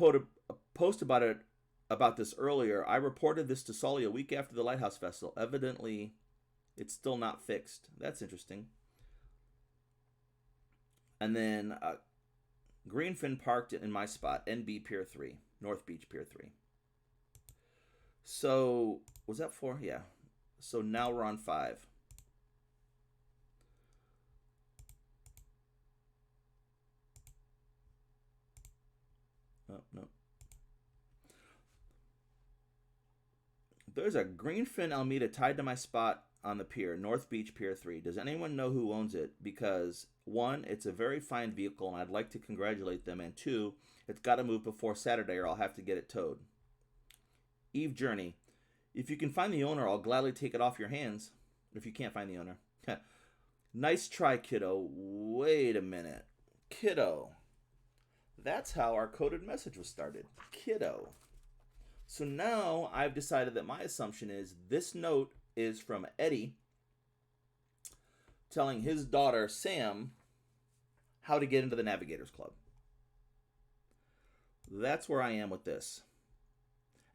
post about this earlier. I reported this to Sully a week after the Lighthouse Festival. Evidently, it's still not fixed. That's interesting. And then Greenfin parked in my spot, NB Pier 3, North Beach Pier 3. So, was that 4? Yeah. So now we're on 5. Oh, no. There's a Greenfin Almeida tied to my spot on the pier, North Beach Pier 3. Does anyone know who owns it? Because 1, it's a very fine vehicle and I'd like to congratulate them, and 2, it's got to move before Saturday or I'll have to get it towed. Eve Journey. If you can find the owner, I'll gladly take it off your hands. If you can't find the owner. Nice try, kiddo. Wait a minute. Kiddo. That's how our coded message was started. Kiddo. So now I've decided that my assumption is this note is from Eddie telling his daughter, Sam, how to get into the Navigators Club. That's where I am with this.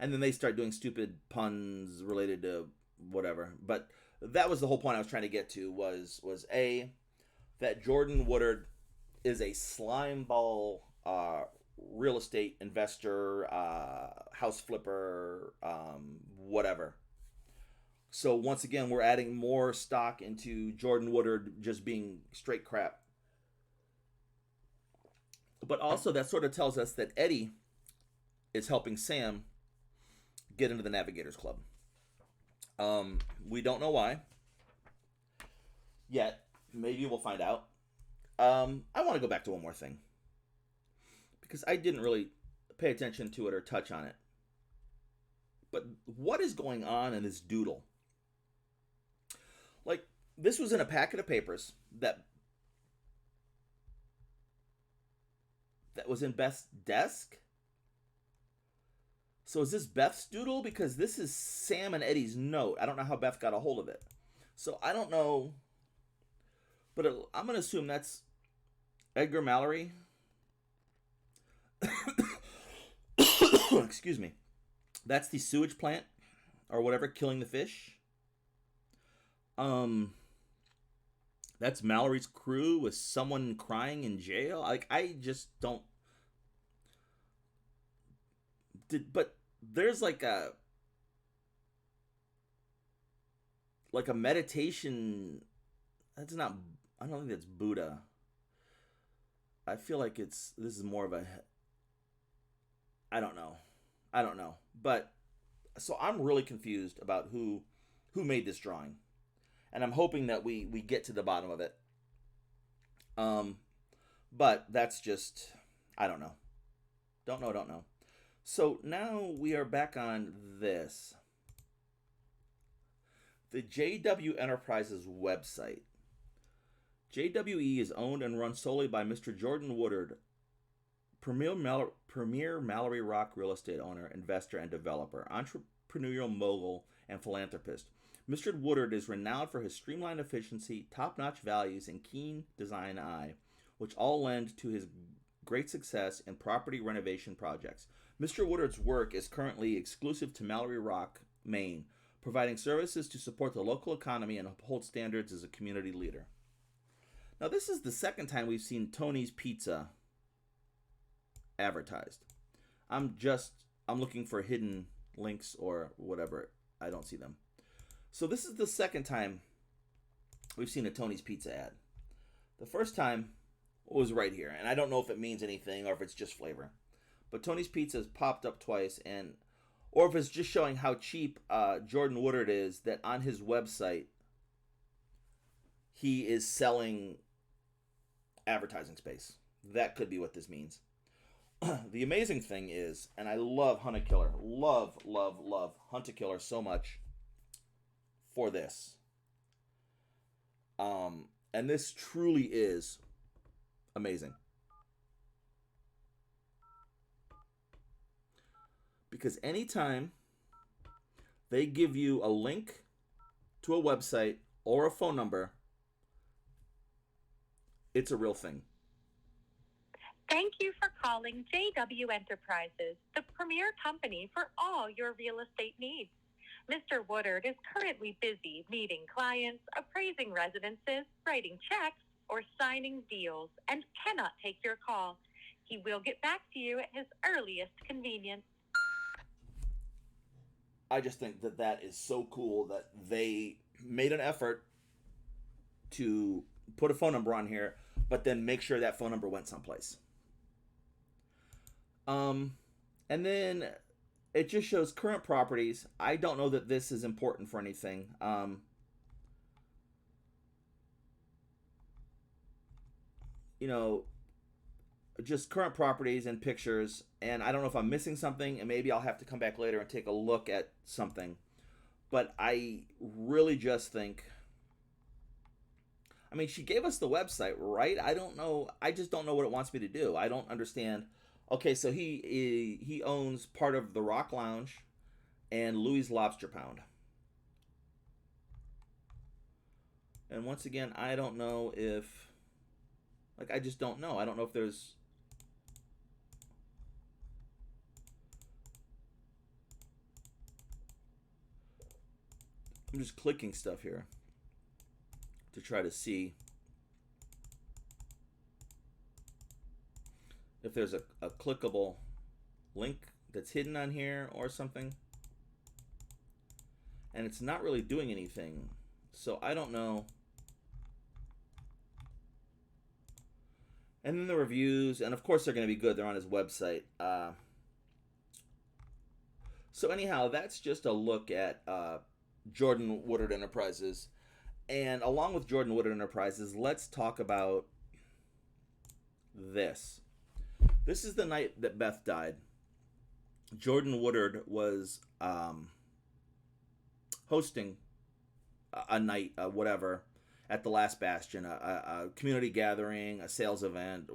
And then they start doing stupid puns related to whatever. But that was the whole point I was trying to get to, was A, that Jordan Woodard is a slimeball real estate investor, house flipper, whatever. So once again, we're adding more stock into Jordan Woodard just being straight crap. But also, that sort of tells us that Eddie is helping Sam get into the Navigators Club. We don't know why yet. Maybe we'll find out. I want to go back to one more thing because I didn't really pay attention to it or touch on it. But what is going on in this doodle? Like, this was in a packet of papers that was in Beth's desk. So is this Beth's doodle? Because this is Sam and Eddie's note. I don't know how Beth got a hold of it. So I don't know. But I'm going to assume that's Edgar Mallory. Excuse me. That's the sewage plant or whatever killing the fish. That's Mallory's crew with someone crying in jail. Like, I just don't. But there's like a meditation. That's not. I don't think that's Buddha. I feel like this is more of a. I don't know. But so I'm really confused about who made this drawing, and I'm hoping that we get to the bottom of it. But that's just, I don't know. Don't know. So now we are back on this. The JW Enterprises website. JWE is owned and run solely by Mr. Jordan Woodard, premier Mallory Rock real estate owner, investor, and developer, entrepreneurial mogul, and philanthropist. Mr. Woodard is renowned for his streamlined efficiency, top-notch values, and keen design eye, which all lend to his great success in property renovation projects. Mr. Woodard's work is currently exclusive to Mallory Rock, Maine, providing services to support the local economy and uphold standards as a community leader. Now, this is the second time we've seen Tony's Pizza advertised. I'm looking for hidden links or whatever. I don't see them. So this is the second time we've seen a Tony's Pizza ad. The first time was right here, and I don't know if it means anything or if it's just flavor. But Tony's Pizza has popped up twice, or if it's just showing how cheap Jordan Woodard is, that on his website he is selling advertising space. That could be what this means. The amazing thing is, and I love Hunt a Killer, love Hunt a Killer so much for this. And this truly is amazing. Because anytime they give you a link to a website or a phone number, it's a real thing. Thank you for calling JW Enterprises, the premier company for all your real estate needs. Mr. Woodard is currently busy meeting clients, appraising residences, writing checks, or signing deals, and cannot take your call. He will get back to you at his earliest convenience. I just think that is so cool that they made an effort to put a phone number on here, but then make sure that phone number went someplace. And then it just shows current properties. I don't know that this is important for anything. Just current properties and pictures. And I don't know if I'm missing something, and maybe I'll have to come back later and take a look at something. But I really just think, I mean, she gave us the website, right? I don't know. I just don't know what it wants me to do. I don't understand. Okay, so he owns part of the Rock Lounge and Louis' Lobster Pound. And once again, I don't know if, I just don't know. I don't know if there's, I'm just clicking stuff here to try to see if there's a clickable link that's hidden on here or something. And it's not really doing anything. So I don't know. And then the reviews, and of course they're going to be good. They're on his website. So anyhow, that's just a look at Jordan Woodard Enterprises. And along with Jordan Woodard Enterprises, let's talk about this. This is the night that Beth died. Jordan Woodard was hosting a night, whatever, at the Last Bastion, a community gathering, a sales event,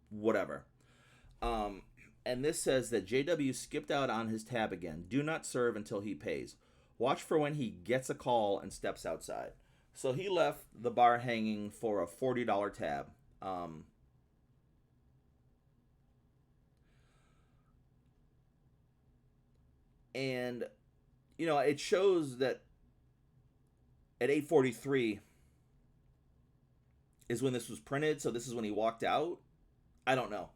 whatever. And this says that JW skipped out on his tab again. Do not serve until he pays. Watch for when he gets a call and steps outside. So he left the bar hanging for a $40 tab. And, you know, it shows that at 8:43 is when this was printed. So this is when he walked out. I don't know.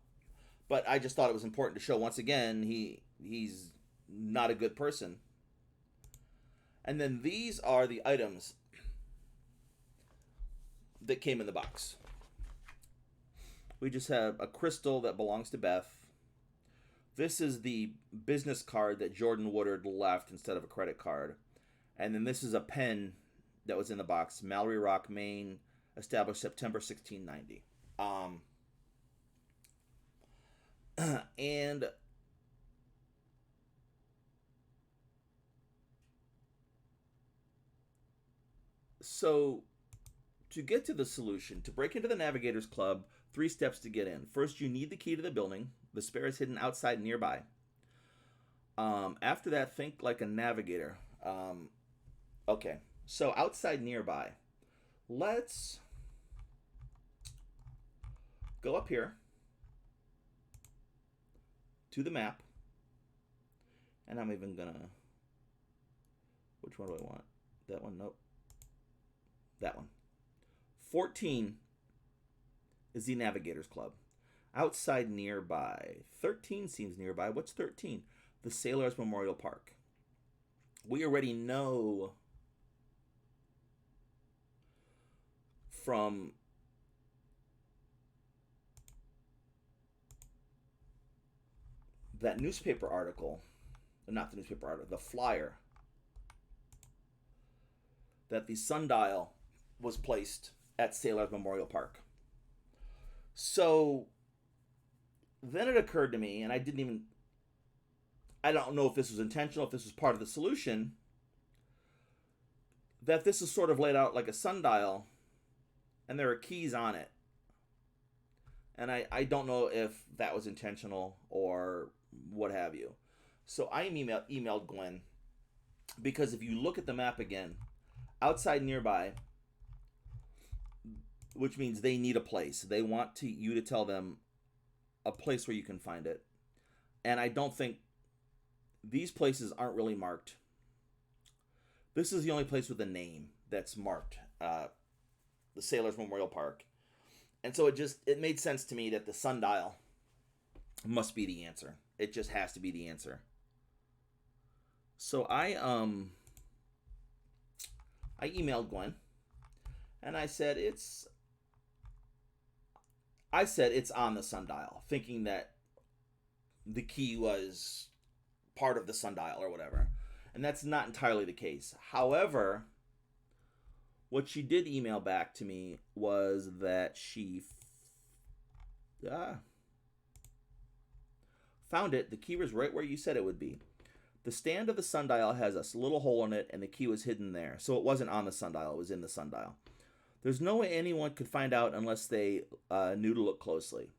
But I just thought it was important to show once again he's not a good person. And then these are the items that came in the box. We just have a crystal that belongs to Beth. This is the business card that Jordan Woodard left instead of a credit card. And then this is a pen that was in the box. Mallory Rock, Maine, established September 1690. And so to get to the solution, to break into the Navigators Club, 3 steps to get in. First, you need the key to the building. The spare is hidden outside nearby. After that, think like a navigator. Okay, so outside nearby. Let's go up here to the map. And I'm even gonna... Which one do I want? That one? Nope. That one. 14 is the Navigators Club. Outside nearby. 13 seems nearby. What's 13? The Sailors Memorial Park. We already know from that newspaper article, not the newspaper article, the flyer, that the sundial was placed at Sailors Memorial Park. So then it occurred to me, and I don't know if this was intentional, if this was part of the solution, that this is sort of laid out like a sundial, and there are keys on it. And I don't know if that was intentional or what have you. So I emailed Gwen, because if you look at the map again, outside nearby, which means they need a place. They want you to tell them a place where you can find it. And I don't think these places aren't really marked. This is the only place with a name that's marked, the Sailors Memorial Park. And so it made sense to me that the sundial must be the answer. It just has to be the answer. So I emailed Gwen, and I said it's on the sundial, thinking that the key was part of the sundial or whatever. And that's not entirely the case. However, what she did email back to me was that she found it. The key was right where you said it would be. The stand of the sundial has a little hole in it, and the key was hidden there. So it wasn't on the sundial, it was in the sundial. There's no way anyone could find out unless they knew to look closely.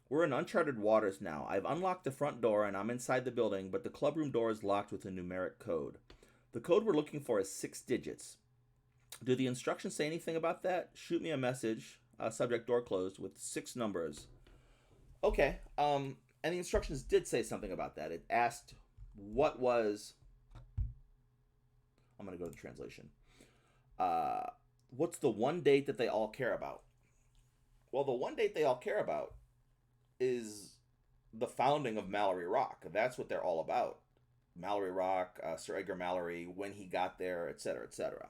We're in uncharted waters now. I've unlocked the front door, and I'm inside the building, but the clubroom door is locked with a numeric code. The code we're looking for is 6 digits. Do the instructions say anything about that? Shoot me a message, subject door closed, with 6 numbers. Okay, and the instructions did say something about that. It asked what was... I'm going to go to the translation. What's the one date that they all care about? Well, the one date they all care about is the founding of Mallory Rock. That's what they're all about. Mallory Rock, Sir Edgar Mallory, when he got there, etc., etc.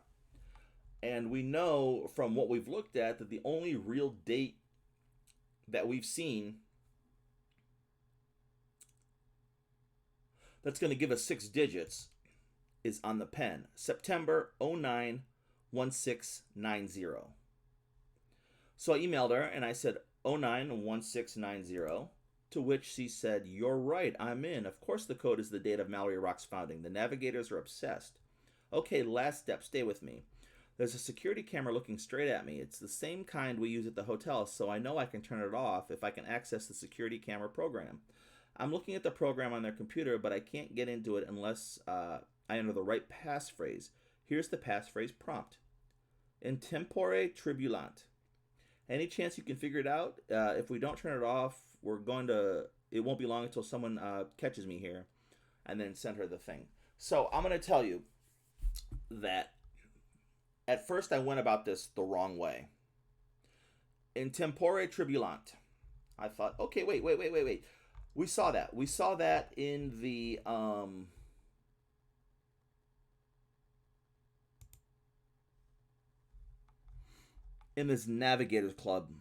And we know from what we've looked at that the only real date that we've seen that's going to give us 6 digits is on the pen. September 09 1690. So I emailed her and I said 09 1690, to which she said, "You're right, I'm in. Of course the code is the date of Mallory Rock's founding. The navigators are obsessed. Okay, last step, stay with me. There's a security camera looking straight at me. It's the same kind we use at the hotel, so I know I can turn it off if I can access the security camera program. I'm looking at the program on their computer, but I can't get into it unless I enter the right passphrase. Here's the passphrase prompt. In tempore tribulant. Any chance you can figure it out? If we don't turn it off, it won't be long until someone catches me here." And then send her the thing. So I'm going to tell you that at first I went about this the wrong way. In tempore tribulant. I thought, okay, wait. We saw that. We saw that in the in this Navigators Club.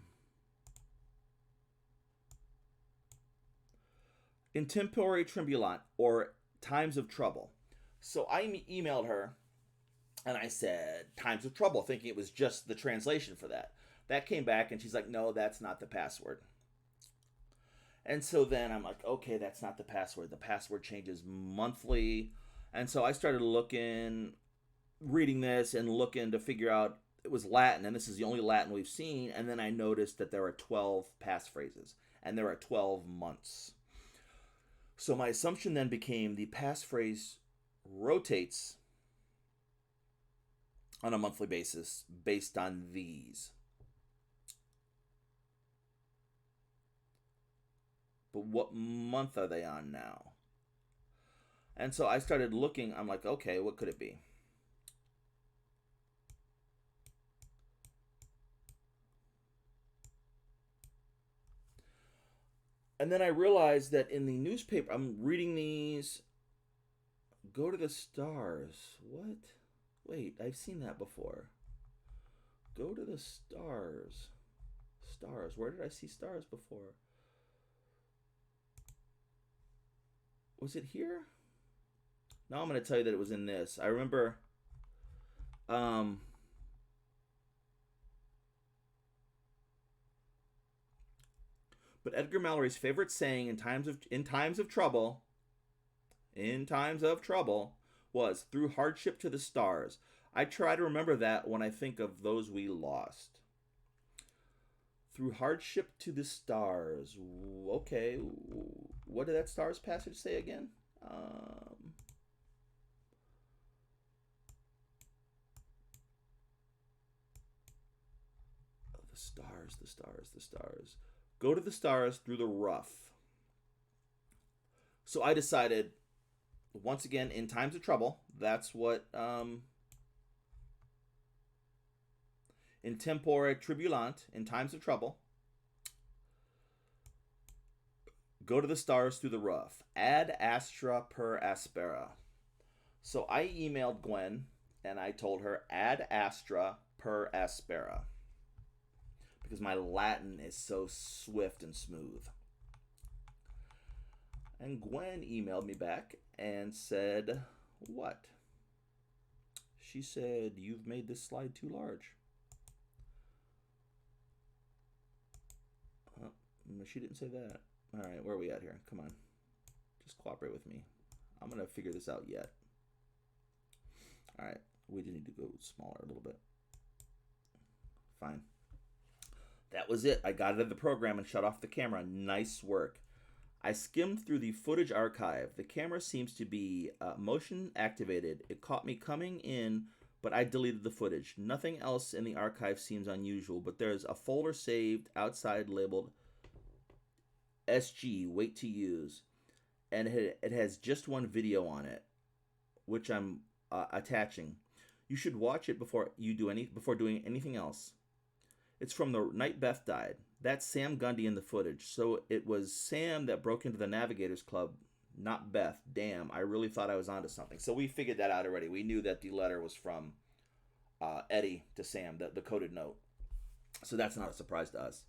In tempore tribulant, or times of trouble. So I emailed her and I said times of trouble, thinking it was just the translation for that. That came back and she's like, "No, that's not the password." And so then I'm like, okay, that's not the password. The password changes monthly. And so I started reading this and looking to figure out it was Latin, and this is the only Latin we've seen. And then I noticed that there are 12 passphrases, and there are 12 months. So my assumption then became the passphrase rotates on a monthly basis based on these. But what month are they on now? And so I started looking. I'm like, okay, what could it be? And then I realized that in the newspaper, I'm reading these. Go to the stars. What? Wait, I've seen that before. Go to the stars. Stars. Where did I see stars before? Was it here? Now I'm going to tell you that it was in this. I remember but Edgar Mallory's favorite saying in times of trouble was "through hardship to the stars." I try to remember that when I think of those we lost. Through hardship to the stars. Okay, what did that stars passage say again? The stars. Go to the stars through the rough. So I decided, once again, in times of trouble, that's what, in tempore tribulant, in times of trouble, go to the stars through the rough. Ad astra per aspera. So I emailed Gwen and I told her ad astra per aspera, because my Latin is so swift and smooth. And Gwen emailed me back and said, what? She said, "You've made this slide too large." No, she didn't say that. All right, where are we at here? Come on. Just cooperate with me. I'm going to figure this out yet. All right, we do need to go smaller a little bit. Fine. That was it. I got it in the program and shut off the camera. Nice work. I skimmed through the footage archive. The camera seems to be motion activated. It caught me coming in, but I deleted the footage. Nothing else in the archive seems unusual, but there's a folder saved outside labeled SG, wait to use. And it has just one video on it, which I'm attaching. You should watch it before doing anything else. It's from the night Beth died. That's Sam Gundy in the footage. So it was Sam that broke into the Navigators Club, not Beth. Damn, I really thought I was onto something. So we figured that out already. We knew that the letter was from Eddie to Sam, the coded note. So that's not a surprise to us.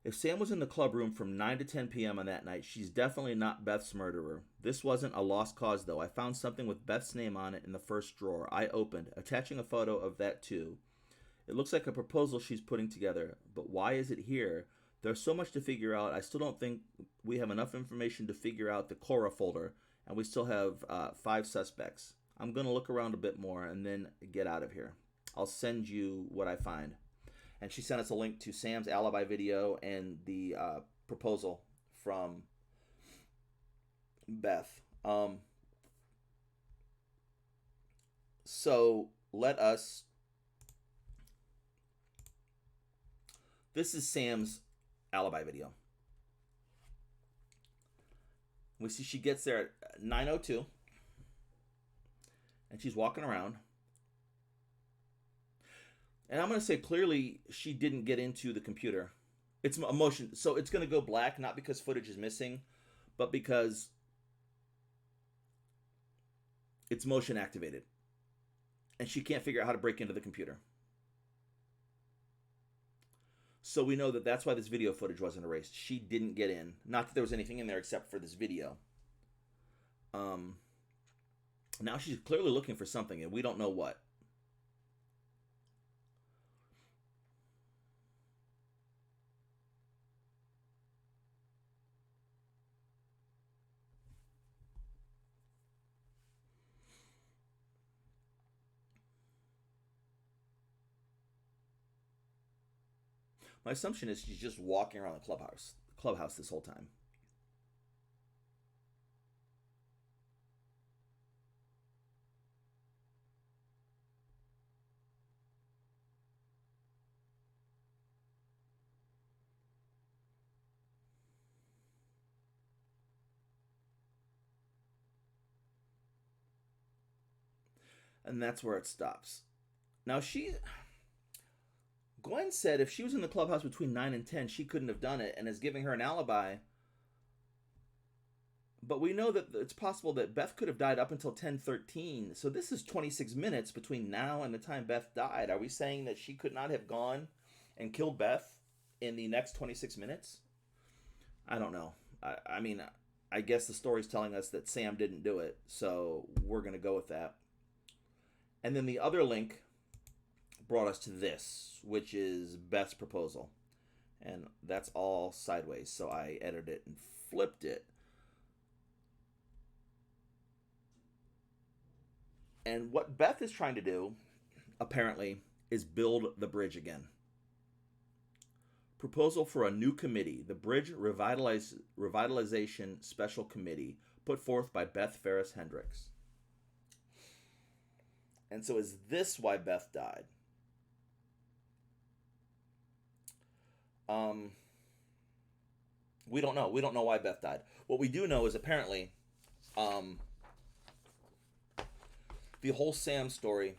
If Sam was in the club room from 9 to 10 p.m. on that night, she's definitely not Beth's murderer. This wasn't a lost cause, though. I found something with Beth's name on it in the first drawer. I opened, attaching a photo of that, too. It looks like a proposal she's putting together, but why is it here? There's so much to figure out. I still don't think we have enough information to figure out the Cora folder, and we still have 5 suspects. I'm going to look around a bit more and then get out of here. I'll send you what I find. And she sent us a link to Sam's alibi video and the proposal from Beth. So let us... This is Sam's alibi video. We see she gets there at 9:02. And she's walking around. And I'm going to say clearly she didn't get into the computer. It's a motion. So it's going to go black, not because footage is missing, but because it's motion activated. And she can't figure out how to break into the computer. So we know that that's why this video footage wasn't erased. She didn't get in. Not that there was anything in there except for this video. Now she's clearly looking for something, and we don't know what. My assumption is she's just walking around the clubhouse this whole time. And that's where it stops. Now Gwen said if she was in the clubhouse between 9 and 10, she couldn't have done it and is giving her an alibi. But we know that it's possible that Beth could have died up until 10:13. So this is 26 minutes between now and the time Beth died. Are we saying that she could not have gone and killed Beth in the next 26 minutes? I don't know. I mean, I guess the story's telling us that Sam didn't do it. So we're going to go with that. And then the other link brought us to this, which is Beth's proposal. And that's all sideways. So I edited it and flipped it. And what Beth is trying to do, apparently, is build the bridge again. Proposal for a new committee, the Bridge Revitalization Special Committee, put forth by Beth Ferris-Hendricks. And so is this why Beth died? We don't know. We don't know why Beth died. What we do know is apparently the whole Sam story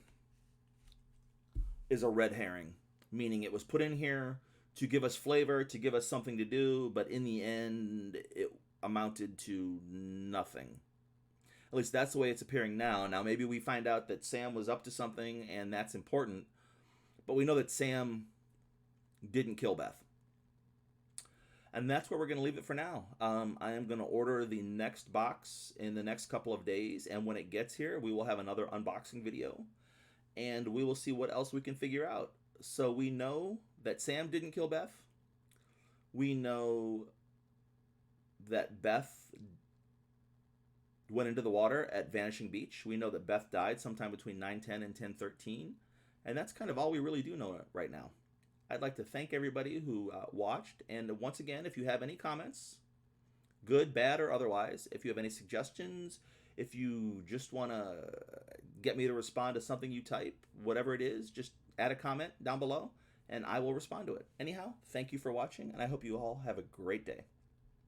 is a red herring, meaning it was put in here to give us flavor, to give us something to do, but in the end, it amounted to nothing. At least that's the way it's appearing now. Now, maybe we find out that Sam was up to something, and that's important, but we know that Sam didn't kill Beth. And that's where we're going to leave it for now. I am going to order the next box in the next couple of days, and when it gets here, we will have another unboxing video, and we will see what else we can figure out. So we know that Sam didn't kill Beth. We know that Beth went into the water at Vanishing Beach. We know that Beth died sometime between 9:10 and 10:13, and that's kind of all we really do know right now. I'd like to thank everybody who watched, and once again, if you have any comments, good, bad, or otherwise, if you have any suggestions, if you just want to get me to respond to something you type, whatever it is, just add a comment down below, and I will respond to it. Anyhow, thank you for watching, and I hope you all have a great day.